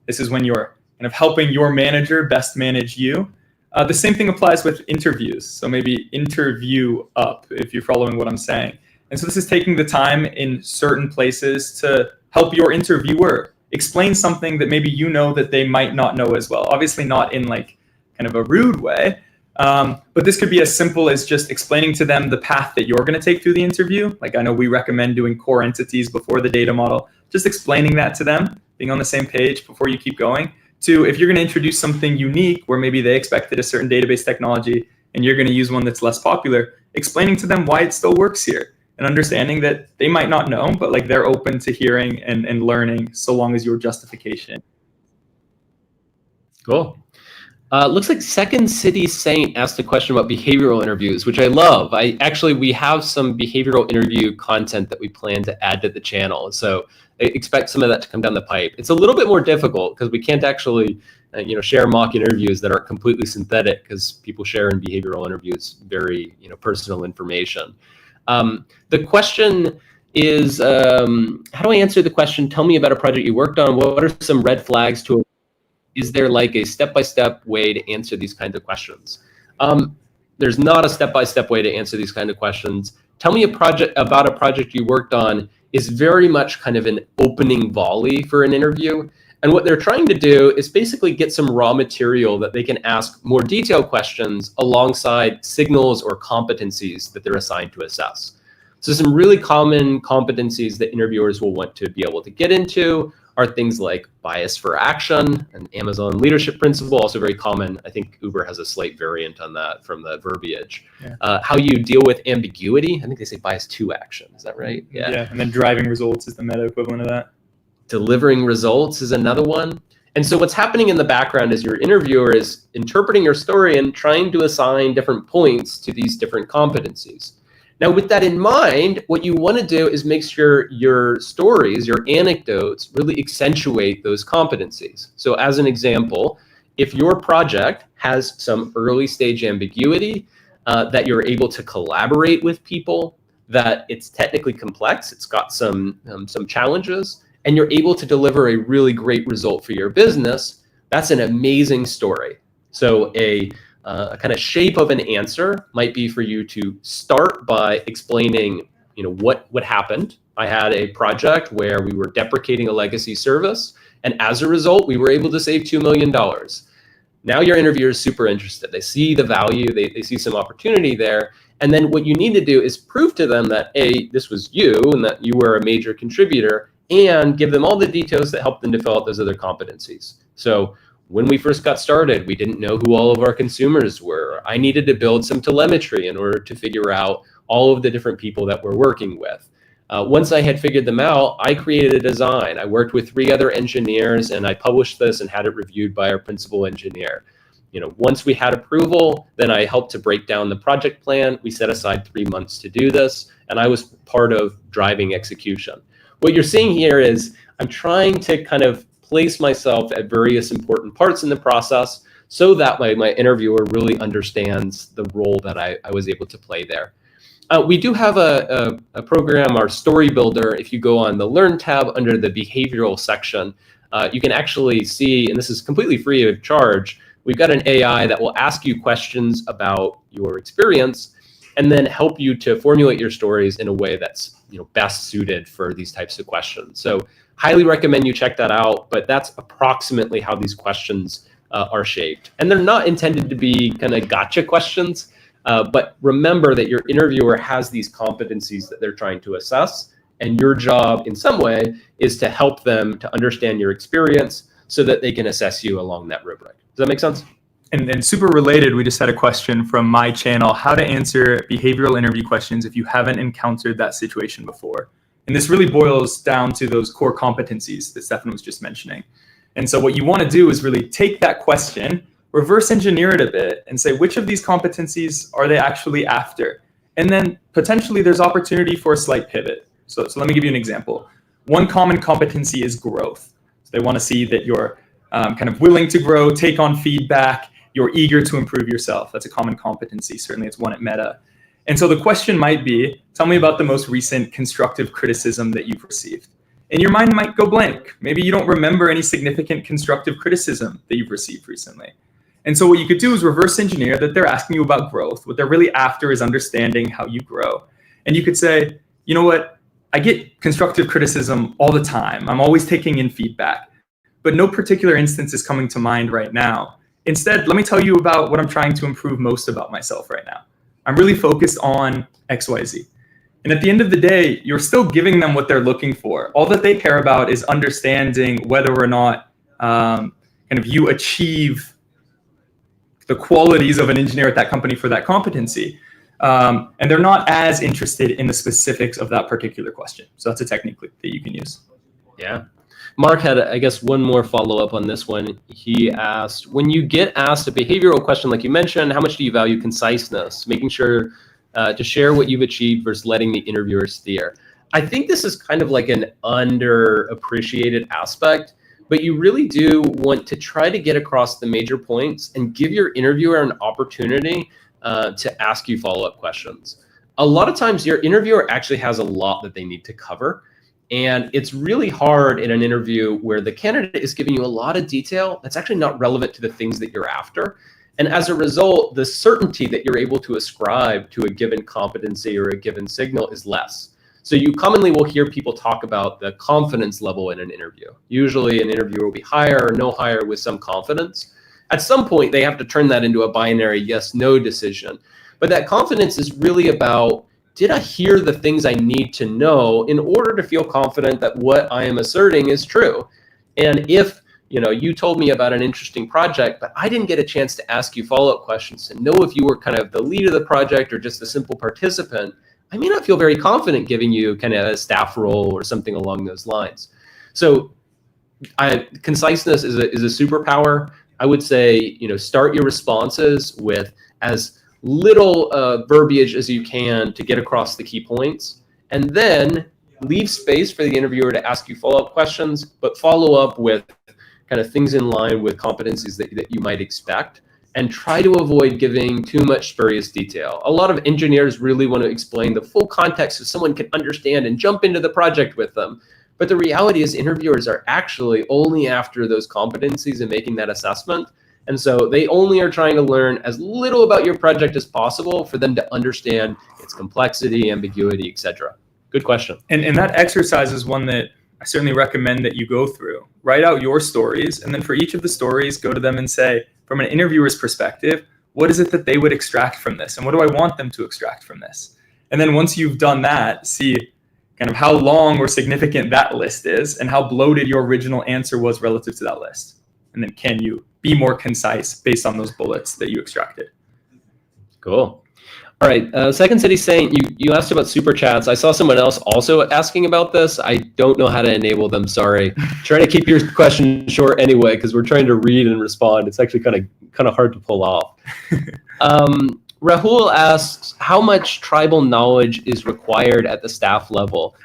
This is when you're kind of helping your manager best manage you. The same thing applies with interviews. So maybe interview up, if you're following what I'm saying. And so this is taking the time in certain places to help your interviewer explain something that maybe that they might not know as well. Obviously not in like kind of a rude way, but this could be as simple as just explaining to them the path that you're going to take through the interview. Like I know we recommend doing core entities before the data model, just explaining that to them, being on the same page before you keep going. To if you're going to introduce something unique where maybe they expected a certain database technology and you're going to use one that's less popular, explaining to them why it still works here and understanding that they might not know, but like they're open to hearing and learning so long as your justification. Cool. Looks like Second City Saint asked a question about behavioral interviews, which I love. We have some behavioral interview content that we plan to add to the channel. So I expect some of that to come down the pipe. It's a little bit more difficult because we can't actually, share mock interviews that aren't completely synthetic, because people share in behavioral interviews very, personal information. The question is how do I answer the question? Tell me about a project you worked on. What are some red flags to? Is there like a step-by-step way to answer these kinds of questions? There's not a step-by-step way to answer these kind of questions. Tell me about a project you worked on is very much kind of an opening volley for an interview. And what they're trying to do is basically get some raw material that they can ask more detailed questions alongside signals or competencies that they're assigned to assess. So some really common competencies that interviewers will want to be able to get into are things like bias for action, and Amazon leadership principle, also very common. I think Uber has a slight variant on that from the verbiage. Yeah. How you deal with ambiguity. I think they say bias to action. Is that right? Yeah. And then driving results is the meta equivalent of that. Delivering results is another one. And so what's happening in the background is your interviewer is interpreting your story and trying to assign different points to these different competencies. Now, with that in mind, what you want to do is make sure your stories, your anecdotes, really accentuate those competencies. So as an example, if your project has some early stage ambiguity, that you're able to collaborate with people, that it's technically complex, it's got some challenges, and you're able to deliver a really great result for your business, that's an amazing story. So a kind of shape of an answer might be for you to start by explaining, what happened. I had a project where we were deprecating a legacy service, and as a result, we were able to save $2 million. Now your interviewer is super interested. They see the value, they see some opportunity there. And then what you need to do is prove to them that this was you and that you were a major contributor, and give them all the details that help them develop those other competencies. So when we first got started, we didn't know who all of our consumers were. I needed to build some telemetry in order to figure out all of the different people that we're working with. Once I had figured them out, I created a design. I worked with 3 other engineers, and I published this and had it reviewed by our principal engineer. Once we had approval, then I helped to break down the project plan. We set aside 3 months to do this, and I was part of driving execution. What you're seeing here is I'm trying to kind of place myself at various important parts in the process so that my interviewer really understands the role that I was able to play there. We do have a program, our Story Builder. If you go on the Learn tab under the behavioral section, you can actually see, and this is completely free of charge, we've got an AI that will ask you questions about your experience and then help you to formulate your stories in a way that's best suited for these types of questions. So highly recommend you check that out, but that's approximately how these questions are shaped. And they're not intended to be kind of gotcha questions, but remember that your interviewer has these competencies that they're trying to assess, and your job in some way is to help them to understand your experience so that they can assess you along that rubric. Does that make sense? And super related, we just had a question from my channel, how to answer behavioral interview questions if you haven't encountered that situation before. And this really boils down to those core competencies that Stefan was just mentioning. And so what you want to do is really take that question, reverse engineer it a bit, and say, which of these competencies are they actually after? And then potentially there's opportunity for a slight pivot. So let me give you an example. One common competency is growth. So they want to see that you're kind of willing to grow, take on feedback, you're eager to improve yourself. That's a common competency. Certainly it's one at Meta. And so the question might be, tell me about the most recent constructive criticism that you've received. And your mind might go blank. Maybe you don't remember any significant constructive criticism that you've received recently. And so what you could do is reverse engineer that they're asking you about growth. What they're really after is understanding how you grow. And you could say, you know what? I get constructive criticism all the time. I'm always taking in feedback, but no particular instance is coming to mind right now. Instead, let me tell you about what I'm trying to improve most about myself right now. I'm really focused on XYZ. And at the end of the day, you're still giving them what they're looking for. All that they care about is understanding whether or not you achieve the qualities of an engineer at that company for that competency. And they're not as interested in the specifics of that particular question. So that's a technique that you can use. Yeah. Mark had, I guess, one more follow-up on this one. He asked, when you get asked a behavioral question like you mentioned, how much do you value conciseness, making sure to share what you've achieved versus letting the interviewer steer? I think this is kind of like an underappreciated aspect, but you really do want to try to get across the major points and give your interviewer an opportunity to ask you follow-up questions. a lot of times your interviewer actually has a lot that they need to cover. And it's really hard in an interview where the candidate is giving you a lot of detail that's actually not relevant to the things that you're after. And as a result, the certainty that you're able to ascribe to a given competency or a given signal is less. So you commonly will hear people talk about the confidence level in an interview. Usually an interviewer will be higher or no higher with some confidence. At some point, they have to turn that into a binary yes/no decision. But that confidence is really about, did I hear the things I need to know in order to feel confident that what I am asserting is true? And if you told me about an interesting project, but I didn't get a chance to ask you follow-up questions and know if you were kind of the lead of the project or just a simple participant, I may not feel very confident giving you kind of a staff role or something along those lines. So conciseness is a superpower. I would say, start your responses with as little verbiage as you can to get across the key points, and then leave space for the interviewer to ask you follow-up questions, but follow up with kind of things in line with competencies that you might expect, and try to avoid giving too much spurious detail. A lot of engineers really want to explain the full context so someone can understand and jump into the project with them. But the reality is interviewers are actually only after those competencies and making that assessment. And so they only are trying to learn as little about your project as possible for them to understand its complexity, ambiguity, etc. Good question. And that exercise is one that I certainly recommend that you go through. Write out your stories, and then for each of the stories, go to them and say, from an interviewer's perspective, what is it that they would extract from this? And what do I want them to extract from this? And then once you've done that, see kind of how long or significant that list is and how bloated your original answer was relative to that list. And then can you be more concise based on those bullets that you extracted? Cool. All right. Second City saying you asked about super chats. I saw someone else also asking about this. I don't know how to enable them. Sorry. Try to keep your question short anyway, because we're trying to read and respond. It's actually kind of hard to pull off. Rahul asks, how much tribal knowledge is required at the staff level?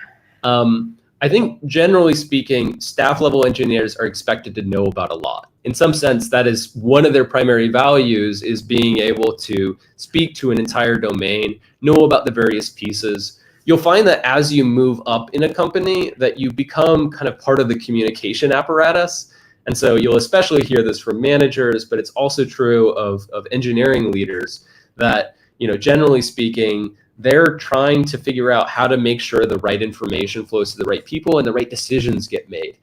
I think generally speaking, staff level engineers are expected to know about a lot. In some sense, that is one of their primary values, is being able to speak to an entire domain, know about the various pieces. You'll find that as you move up in a company, that you become kind of part of the communication apparatus. And so you'll especially hear this from managers, but it's also true of engineering leaders that, generally speaking, they're trying to figure out how to make sure the right information flows to the right people and the right decisions get made.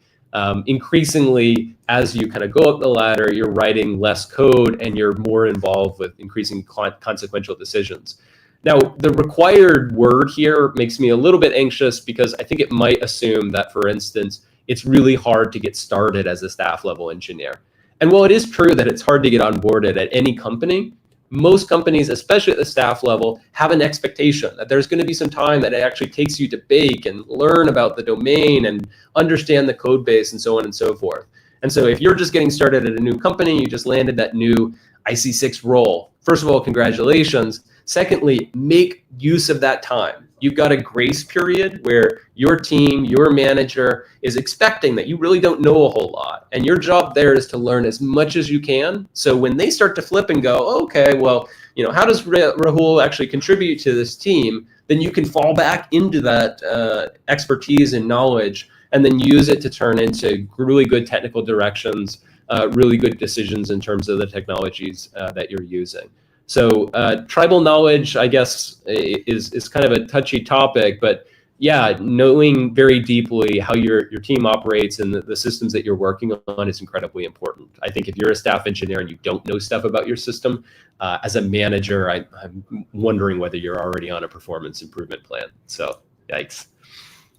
Increasingly, as you kind of go up the ladder, you're writing less code and you're more involved with increasing consequential decisions. Now, the required word here makes me a little bit anxious because I think it might assume that, for instance, it's really hard to get started as a staff level engineer. And while it is true that it's hard to get onboarded at any company, most companies, especially at the staff level, have an expectation that there's going to be some time that it actually takes you to bake and learn about the domain and understand the code base and so on and so forth. And so if you're just getting started at a new company, you just landed that new IC6 role, first of all, congratulations. Secondly, make use of that time. You've got a grace period where your team, your manager is expecting that you really don't know a whole lot. And your job there is to learn as much as you can. So when they start to flip and go, okay, well, how does Rahul actually contribute to this team? Then you can fall back into that expertise and knowledge and then use it to turn into really good technical directions, really good decisions in terms of the technologies that you're using. So tribal knowledge, I guess, is kind of a touchy topic, but yeah, knowing very deeply how your team operates and the systems that you're working on is incredibly important. I think if you're a staff engineer and you don't know stuff about your system, as a manager, I'm wondering whether you're already on a performance improvement plan. So yikes.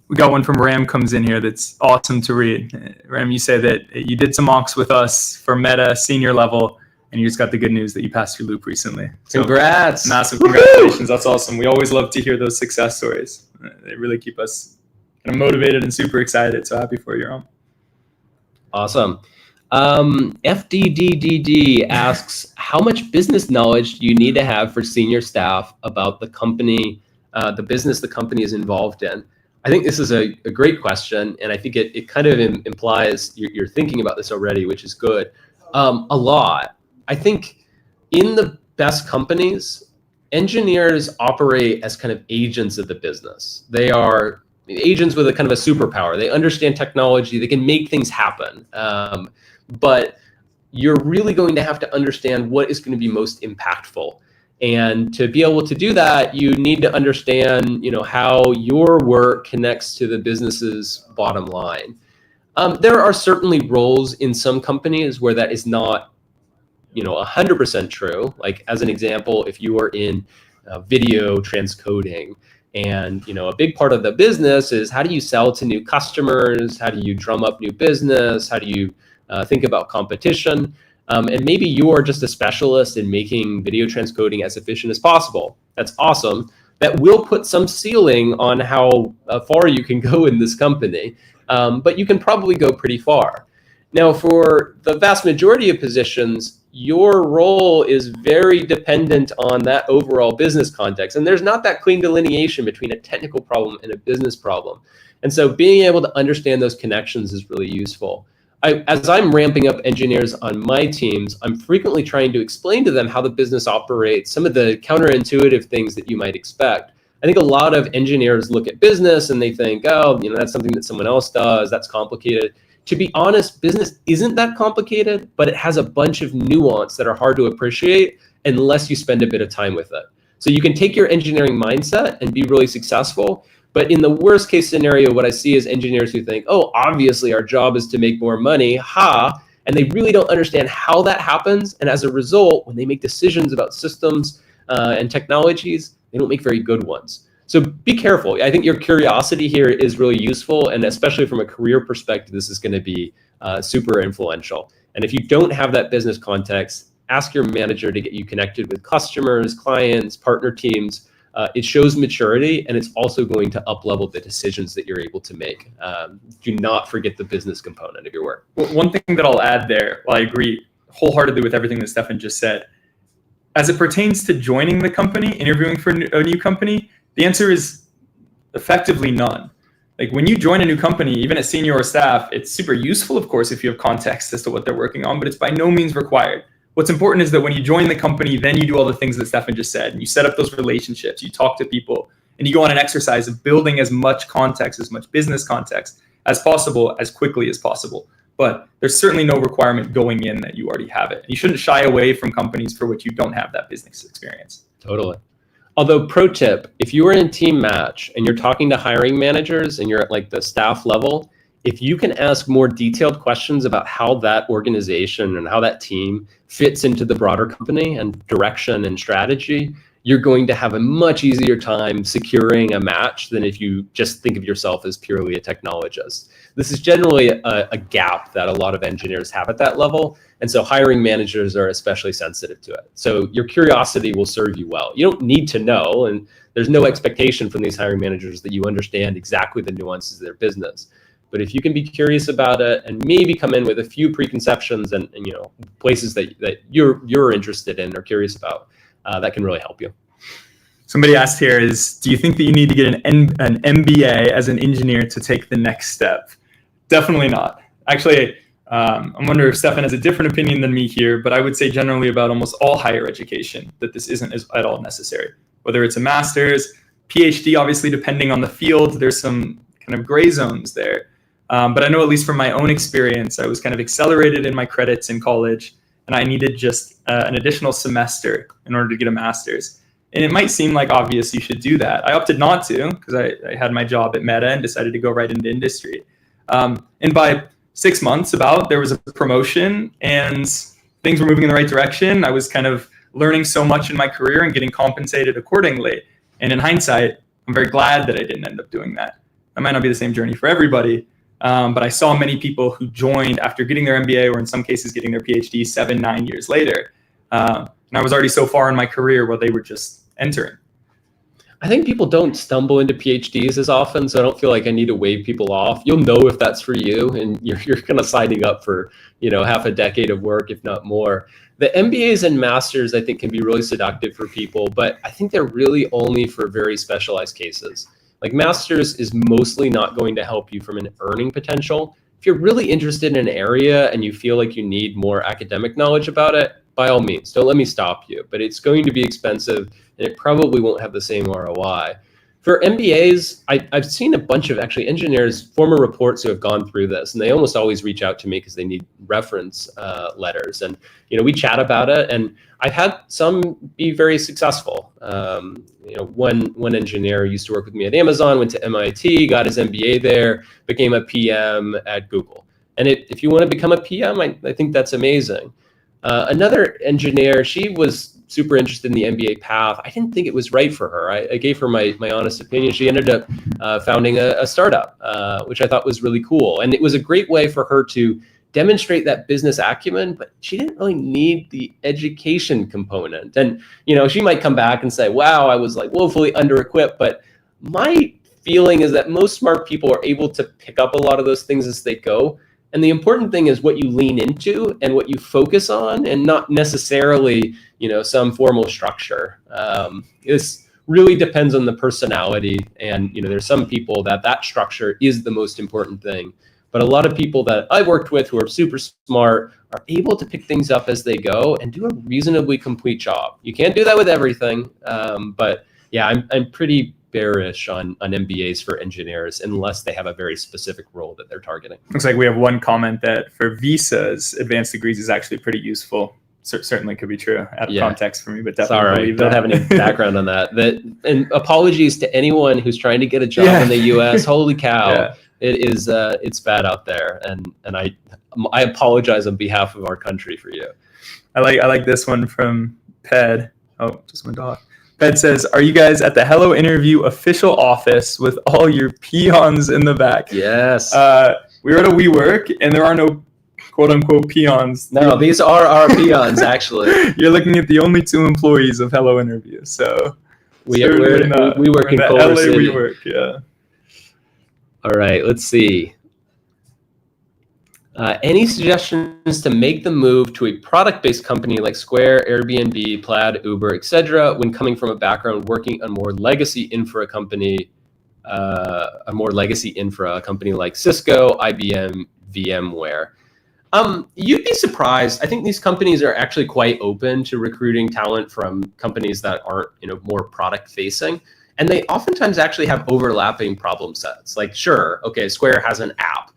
We got one from Ram comes in here that's awesome to read. Ram, you say that you did some mocks with us for Meta senior level, and you just got the good news that you passed your loop recently. So, congrats. Massive congratulations. That's awesome. We always love to hear those success stories. They really keep us kind of motivated and super excited. So happy for your own. Awesome. FDDDD asks, how much business knowledge do you need to have for senior staff about the company, the business the company is involved in? I think this is a great question, and I think it kind of implies you're thinking about this already, which is good. A lot. I think in the best companies, engineers operate as kind of agents of the business. They are agents with a kind of a superpower. They understand technology. They can make things happen. But you're really going to have to understand what is going to be most impactful. And to be able to do that, you need to understand, how your work connects to the business's bottom line. There are certainly roles in some companies where that is not, 100% true. Like as an example, if you are in video transcoding, and a big part of the business is how do you sell to new customers? How do you drum up new business? How do you think about competition? And maybe you are just a specialist in making video transcoding as efficient as possible. That's awesome. That will put some ceiling on how far you can go in this company, but you can probably go pretty far. Now, for the vast majority of positions, your role is very dependent on that overall business context. And there's not that clean delineation between a technical problem and a business problem. And so being able to understand those connections is really useful. As I'm ramping up engineers on my teams, I'm frequently trying to explain to them how the business operates, some of the counterintuitive things that you might expect. I think a lot of engineers look at business and they think, oh, that's something that someone else does, that's complicated. To be honest, business isn't that complicated, but it has a bunch of nuance that are hard to appreciate unless you spend a bit of time with it. So you can take your engineering mindset and be really successful. But in the worst case scenario, what I see is engineers who think, oh, obviously our job is to make more money, and they really don't understand how that happens. And as a result, when they make decisions about systems and technologies, they don't make very good ones. So be careful. I think your curiosity here is really useful. And especially from a career perspective, this is going to be super influential. And if you don't have that business context, ask your manager to get you connected with customers, clients, partner teams. It shows maturity, and it's also going to up-level the decisions that you're able to make. Do not forget the business component of your work. Well, one thing that I'll add there, while I agree wholeheartedly with everything that Stefan just said, as it pertains to joining the company, interviewing for a new company, the answer is effectively none. Like when you join a new company, even as senior or staff, it's super useful, of course, if you have context as to what they're working on, but it's by no means required. What's important is that when you join the company, then you do all the things that Stefan just said, and you set up those relationships, you talk to people, and you go on an exercise of building as much context, as much business context as possible, as quickly as possible. But there's certainly no requirement going in that you already have it. You shouldn't shy away from companies for which you don't have that business experience. Totally. Although, pro tip, if you are in team match and you're talking to hiring managers and you're at like the staff level, if you can ask more detailed questions about how that organization and how that team fits into the broader company and direction and strategy, you're going to have a much easier time securing a match than if you just think of yourself as purely a technologist. This is generally a gap that a lot of engineers have at that level. And so hiring managers are especially sensitive to it. So your curiosity will serve you well. You don't need to know, and there's no expectation from these hiring managers that you understand exactly the nuances of their business. But if you can be curious about it and maybe come in with a few preconceptions and places that you're interested in or curious about, that can really help you. Somebody asked here do you think that you need to get an MBA as an engineer to take the next step? Definitely not. Actually, I wonder if Stefan has a different opinion than me here, but I would say generally about almost all higher education that this isn't at all necessary. Whether it's a master's, PhD, obviously depending on the field, there's some kind of gray zones there. But I know at least from my own experience, I was kind of accelerated in my credits in college, and I needed just an additional semester in order to get a master's. And it might seem like obvious you should do that. I opted not to because I had my job at Meta and decided to go right into industry. And by 6 months there was a promotion and things were moving in the right direction. I was kind of learning so much in my career and getting compensated accordingly. And in hindsight, I'm very glad that I didn't end up doing that. That might not be the same journey for everybody. But I saw many people who joined after getting their MBA or in some cases getting their PhD 7-9 years later. And I was already so far in my career where they were just entering. I think people don't stumble into PhDs as often, so I don't feel like I need to wave people off. You'll know if that's for you, and you're kind of signing up for half a decade of work, if not more. The MBAs and masters, I think, can be really seductive for people, but I think they're really only for very specialized cases. Like masters is mostly not going to help you from an earning potential. If you're really interested in an area and you feel like you need more academic knowledge about it, by all means, don't let me stop you, but it's going to be expensive and it probably won't have the same ROI. For MBAs, I've seen a bunch of actually engineers, former reports who have gone through this, and they almost always reach out to me because they need reference letters. And, we chat about it, and I've had some be very successful. One engineer used to work with me at Amazon, went to MIT, got his MBA there, became a PM at Google. And if you want to become a PM, I think that's amazing. Another engineer, she was super interested in the MBA path. I didn't think it was right for her. I gave her my honest opinion. She ended up founding a startup, which I thought was really cool. And it was a great way for her to demonstrate that business acumen, but she didn't really need the education component. And, she might come back and say, wow, I was like woefully under-equipped. But my feeling is that most smart people are able to pick up a lot of those things as they go. And the important thing is what you lean into and what you focus on, and not necessarily, some formal structure. This really depends on the personality. And, there's some people that structure is the most important thing. But a lot of people that I've worked with who are super smart are able to pick things up as they go and do a reasonably complete job. You can't do that with everything. But yeah, I'm pretty bearish on MBAs for engineers unless they have a very specific role that they're targeting. Looks like we have one comment that for visas, advanced degrees is actually pretty useful. Certainly could be true out of context for me, but definitely believe that. Don't have any background on that. And apologies to anyone who's trying to get a job in the US. Holy cow. It is it's bad out there. And I apologize on behalf of our country for you. I like this one from Ped. Oh, just went off. Ped says, are you guys at the Hello Interview official office with all your peons in the back? Yes. We're at a WeWork, and there are no quote-unquote peons. No, these are our peons, actually. You're looking at the only 2 employees of Hello Interview. So we work in Culver City. WeWork, yeah. All right, let's see. Any suggestions to make the move to a product-based company like Square, Airbnb, Plaid, Uber, etc., when coming from a background working on more legacy infra company, a company like Cisco, IBM, VMware? You'd be surprised. I think these companies are actually quite open to recruiting talent from companies that aren't, more product-facing. And they oftentimes actually have overlapping problem sets. Like, sure, okay, Square has an app.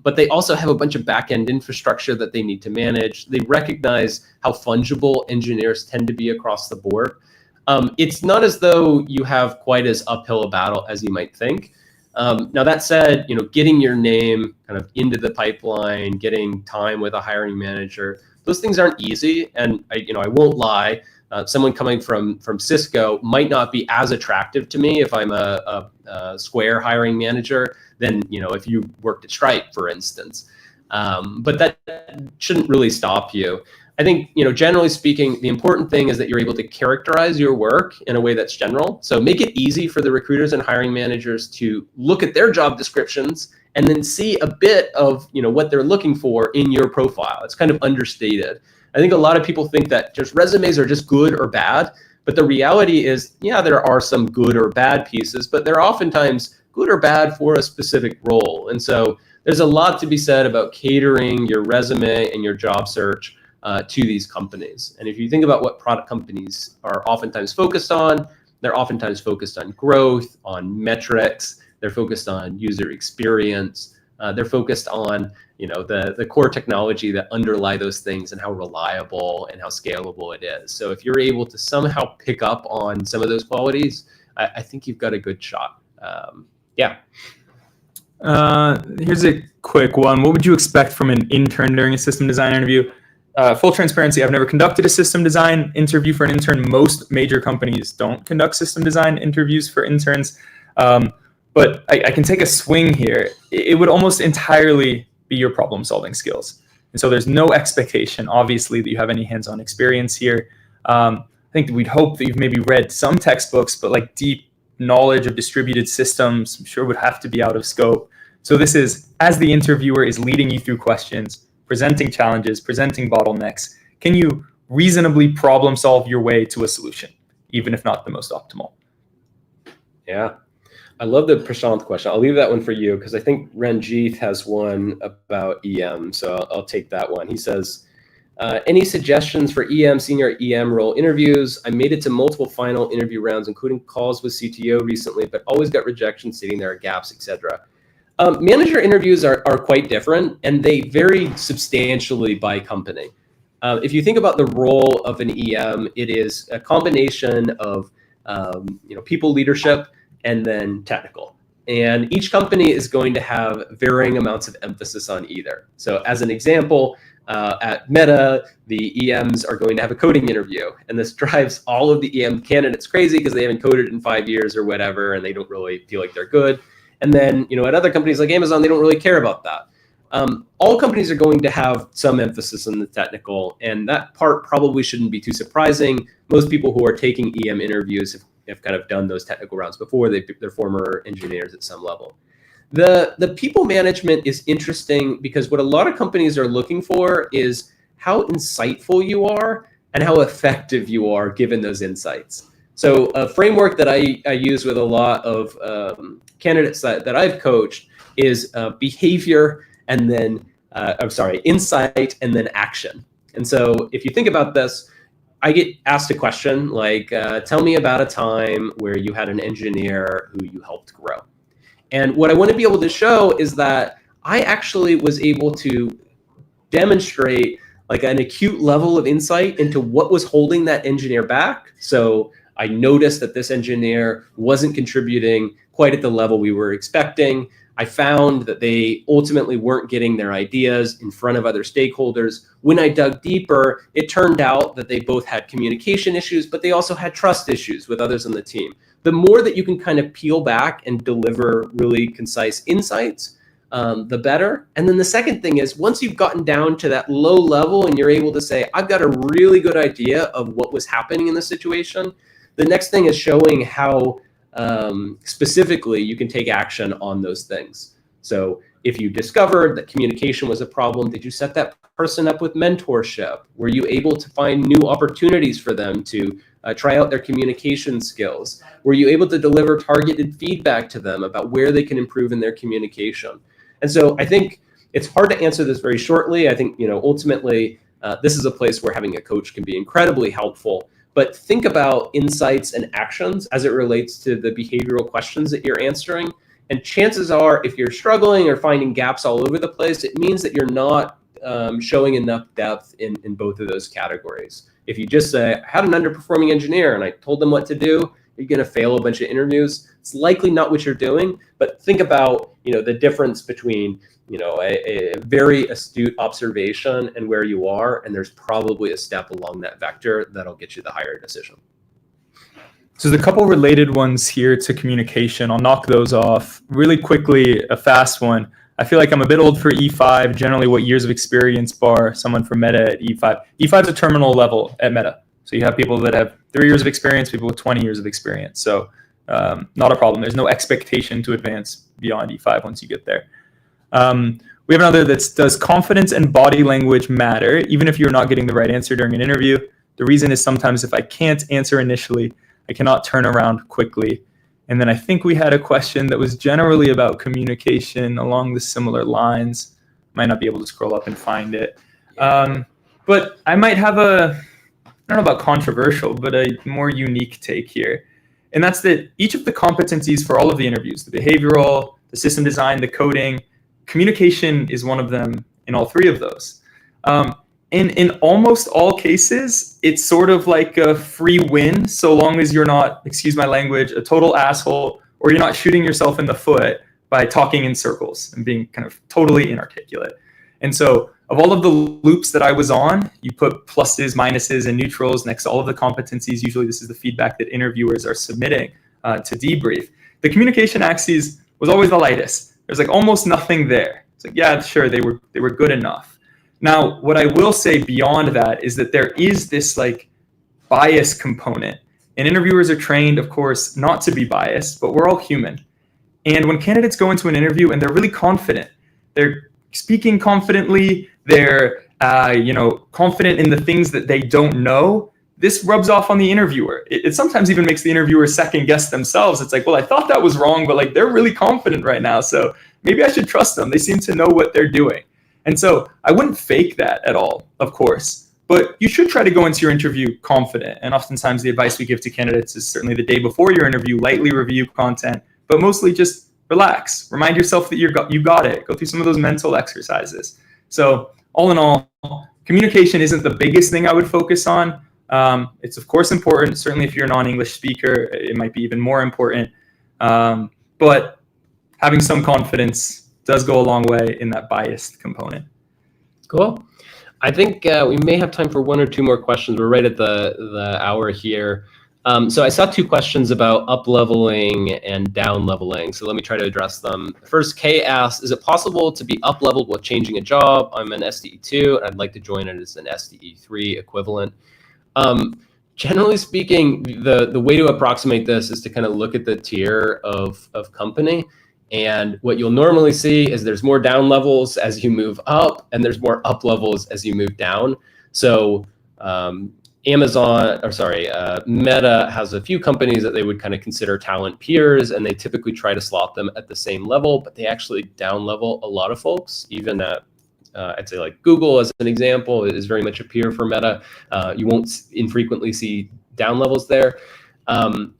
But they also have a bunch of back-end infrastructure that they need to manage. They recognize how fungible engineers tend to be across the board. It's not as though you have quite as uphill a battle as you might think. Now that said, getting your name kind of into the pipeline, getting time with a hiring manager, those things aren't easy. And I won't lie. Someone coming from Cisco might not be as attractive to me if I'm a Square hiring manager than if you worked at Stripe, for instance. But that shouldn't really stop you. I think generally speaking, the important thing is that you're able to characterize your work in a way that's general. So make it easy for the recruiters and hiring managers to look at their job descriptions and then see a bit of what they're looking for in your profile. It's kind of understated. I think a lot of people think that just resumes are just good or bad, but the reality is, there are some good or bad pieces, but they're oftentimes good or bad for a specific role. And so there's a lot to be said about catering your resume and your job search to these companies. And if you think about what product companies are oftentimes focused on, they're oftentimes focused on growth, on metrics, they're focused on user experience, they're focused on the core technology that underlie those things and how reliable and how scalable it is. So if you're able to somehow pick up on some of those qualities, I think you've got a good shot. Here's a quick one. What would you expect from an intern during a system design interview? Full transparency, I've never conducted a system design interview for an intern. Most major companies don't conduct system design interviews for interns. But I can take a swing here. It would almost entirely be your problem solving skills. And so there's no expectation, obviously, that you have any hands-on experience here. I think that we'd hope that you've maybe read some textbooks, but like deep knowledge of distributed systems, I'm sure would have to be out of scope. So this is, as the interviewer is leading you through questions, presenting challenges, presenting bottlenecks, can you reasonably problem solve your way to a solution, even if not the most optimal? Yeah. I love the Prashant question. I'll leave that one for you because I think Ranjit has one about EM. So I'll take that one. He says, Any suggestions for senior EM role interviews? I made it to multiple final interview rounds, including calls with CTO recently, but always got rejection stating there are gaps, etc. Manager interviews are quite different, and they vary substantially by company. If you think about the role of an EM, it is a combination of people leadership and then technical. And each company is going to have varying amounts of emphasis on either. So as an example, at Meta, the EMs are going to have a coding interview. And this drives all of the EM candidates crazy because they haven't coded in 5 years or whatever, and they don't really feel like they're good. And then, at other companies like Amazon, they don't really care about that. All companies are going to have some emphasis on the technical, and that part probably shouldn't be too surprising. Most people who are taking EM interviews have kind of done those technical rounds before. They're former engineers at some level. The people management is interesting because what a lot of companies are looking for is how insightful you are and how effective you are given those insights. So a framework that I use with a lot of candidates that I've coached is behavior and then, insight and then action. And so if you think about this, I get asked a question like, tell me about a time where you had an engineer who you helped grow. And what I want to be able to show is that I actually was able to demonstrate like an acute level of insight into what was holding that engineer back. So I noticed that this engineer wasn't contributing quite at the level we were expecting. I found that they ultimately weren't getting their ideas in front of other stakeholders. When I dug deeper, it turned out that they both had communication issues, but they also had trust issues with others on the team. The more that you can kind of peel back and deliver really concise insights, the better. And then the second thing is, once you've gotten down to that low level and you're able to say, I've got a really good idea of what was happening in the situation, the next thing is showing how specifically you can take action on those things. So if you discovered that communication was a problem, did you set that person up with mentorship? Were you able to find new opportunities for them to try out their communication skills? Were you able to deliver targeted feedback to them about where they can improve in their communication? And so I think it's hard to answer this very shortly. I think, ultimately, this is a place where having a coach can be incredibly helpful. But think about insights and actions as it relates to the behavioral questions that you're answering. And chances are, if you're struggling or finding gaps all over the place, it means that you're not showing enough depth in both of those categories. If you just say, I had an underperforming engineer and I told them what to do, you're going to fail a bunch of interviews. It's likely not what you're doing, but think about, the difference between, a very astute observation and where you are, and there's probably a step along that vector that'll get you the higher decision. So there's a couple related ones here to communication. I'll knock those off really quickly. A fast one. I feel like I'm a bit old for E5. Generally, what years of experience bar someone from Meta at E5? E5 is a terminal level at Meta. So you have people that have 3 years of experience, people with 20 years of experience. So not a problem. There's no expectation to advance beyond E5 once you get there. We have another that's, does confidence and body language matter, even if you're not getting the right answer during an interview? The reason is sometimes if I can't answer initially, I cannot turn around quickly. And then I think we had a question that was generally about communication along the similar lines. Might not be able to scroll up and find it. But I might have I don't know about controversial, but a more unique take here. And that's that each of the competencies for all of the interviews, the behavioral, the system design, the coding, communication is one of them in all 3 of those. In almost all cases, it's sort of like a free win, so long as you're not, excuse my language, a total asshole, or you're not shooting yourself in the foot by talking in circles and being kind of totally inarticulate. And so of all of the loops that I was on, you put pluses, minuses, and neutrals next to all of the competencies. Usually this is the feedback that interviewers are submitting to debrief. The communication axis was always the lightest. There's like almost nothing there. It's like, yeah, sure, they were good enough. Now, what I will say beyond that is that there is this like bias component. And interviewers are trained, of course, not to be biased, but we're all human. And when candidates go into an interview and they're really confident, they're speaking confidently, they're confident in the things that they don't know, this rubs off on the interviewer. It sometimes even makes the interviewer second guess themselves. It's like, well, I thought that was wrong, but like they're really confident right now, so maybe I should trust them. They seem to know what they're doing. And so I wouldn't fake that at all, of course. But you should try to go into your interview confident. And oftentimes the advice we give to candidates is certainly the day before your interview, lightly review content, but mostly just relax. Remind yourself that you got it. Go through some of those mental exercises. So all in all, communication isn't the biggest thing I would focus on. It's of course important. Certainly if you're a non-English speaker, it might be even more important. But having some confidence does go a long way in that biased component. Cool. I think we may have time for one or two more questions. We're right at the hour here. So I saw two questions about up-leveling and down-leveling. So let me try to address them. First, Kay asks, is it possible to be up-leveled while changing a job? I'm an SDE2, and I'd like to join it as an SDE3 equivalent. Generally speaking, the way to approximate this is to kind of look at the tier of company. And what you'll normally see is there's more down levels as you move up, and there's more up levels as you move down. So Meta has a few companies that they would kind of consider talent peers, and they typically try to slot them at the same level, but they actually down level a lot of folks, even at I'd say like Google as an example is very much a peer for Meta. You won't infrequently see down levels there.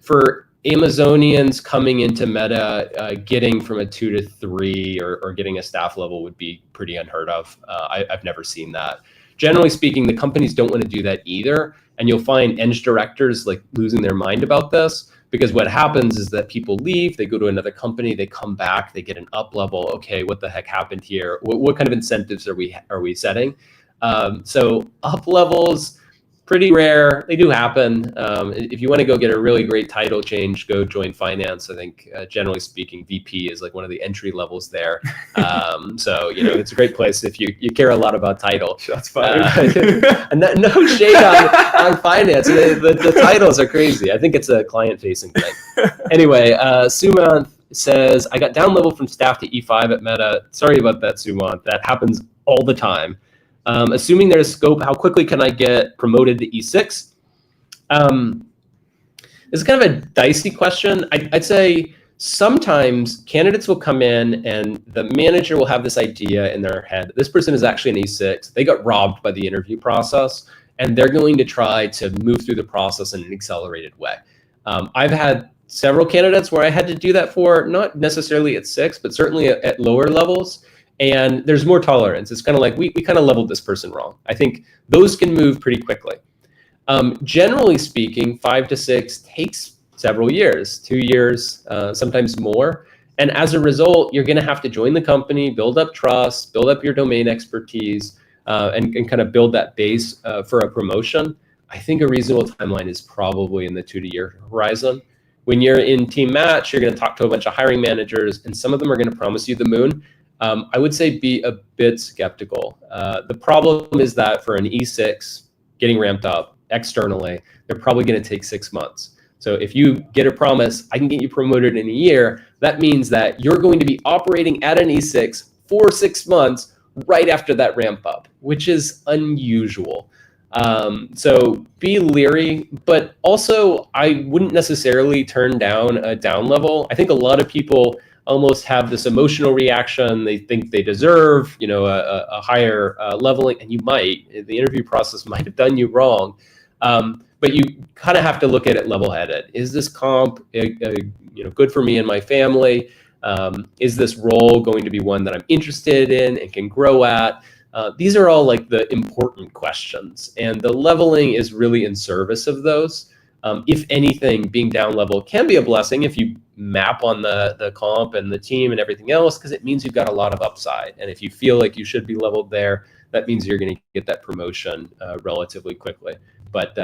For Amazonians coming into Meta, getting from a 2 to 3 or getting a staff level would be pretty unheard of. I've never seen that. Generally speaking, the companies don't want to do that either. And you'll find eng directors like losing their mind about this, because what happens is that people leave, they go to another company, they come back, they get an up level. Okay, what the heck happened here? What kind of incentives are we setting? So up levels, pretty rare. They do happen. If you want to go get a really great title change, go join finance. I think generally speaking, VP is like one of the entry levels there. So it's a great place if you care a lot about title. Shots fired. And no shade on finance. The titles are crazy. I think it's a client-facing thing. Anyway, Sumant says, I got down leveled from staff to E5 at Meta. Sorry about that, Sumant. That happens all the time. Assuming there's scope, how quickly can I get promoted to E6? It's kind of a dicey question. I'd say sometimes candidates will come in and the manager will have this idea in their head. This person is actually an E6. They got robbed by the interview process, and they're going to try to move through the process in an accelerated way. I've had several candidates where I had to do that for, not necessarily at 6, but certainly at lower levels. And there's more tolerance. It's kind of like, we kind of leveled this person wrong. I think those can move pretty quickly. Generally speaking, 5 to 6 takes several years, 2 years, sometimes more. And as a result, you're going to have to join the company, build up trust, build up your domain expertise, and kind of build that base for a promotion. I think a reasonable timeline is probably in the 2 year horizon. When you're in team match, you're going to talk to a bunch of hiring managers, and some of them are going to promise you the moon. I would say be a bit skeptical. The problem is that for an E6 getting ramped up externally, they're probably going to take 6 months. So if you get a promise, I can get you promoted in a year, that means that you're going to be operating at an E6 for 6 months right after that ramp up, which is unusual. So be leery, but also I wouldn't necessarily turn down a down level. I think a lot of people almost have this emotional reaction. They think they deserve, a higher leveling, and you might. The interview process might have done you wrong, but you kind of have to look at it level-headed. Is this comp, good for me and my family? Is this role going to be one that I'm interested in and can grow at? These are all like the important questions, and the leveling is really in service of those. If anything, being down level can be a blessing if you map on the comp and the team and everything else, because it means you've got a lot of upside. And if you feel like you should be leveled there, that means you're going to get that promotion relatively quickly. But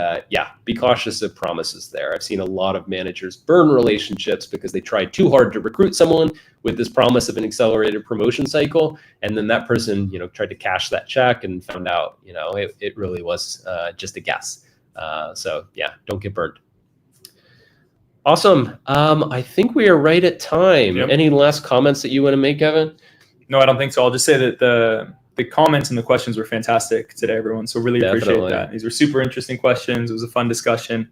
be cautious of promises there. I've seen a lot of managers burn relationships because they tried too hard to recruit someone with this promise of an accelerated promotion cycle. And then that person, tried to cash that check and found out, it really was just a guess. Don't get burned. Awesome. I think we are right at time. Yep. Any last comments that you want to make, Evan? No, I don't think so. I'll just say that the comments and the questions were fantastic today, everyone. So really appreciate that. These were super interesting questions. It was a fun discussion.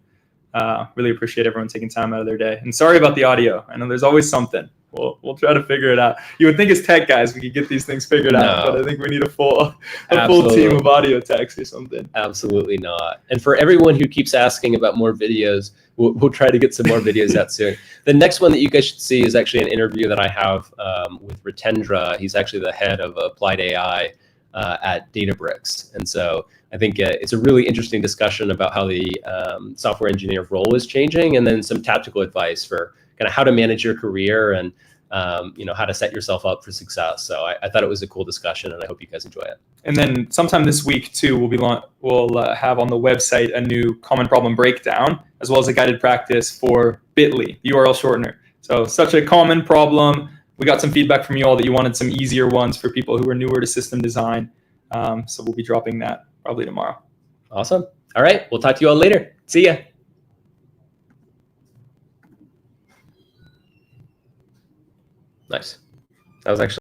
Really appreciate everyone taking time out of their day. And sorry about the audio. I know there's always something. We'll try to figure it out. You would think as tech guys we could get these things figured out, but I think we need a full team of audio techs or something. Absolutely not. And for everyone who keeps asking about more videos, we'll try to get some more videos out soon. The next one that you guys should see is actually an interview that I have with Ritendra. He's actually the head of applied AI at Databricks. And so I think it's a really interesting discussion about how the software engineer role is changing, and then some tactical advice for kind of how to manage your career and how to set yourself up for success. So I thought it was a cool discussion, and I hope you guys enjoy it. And then sometime this week too, we'll have on the website a new common problem breakdown, as well as a guided practice for Bitly, the URL shortener. So such a common problem. We got some feedback from you all that you wanted some easier ones for people who are newer to system design. So we'll be dropping that probably tomorrow. Awesome. All right. We'll talk to you all later. See ya. Nice. That was actually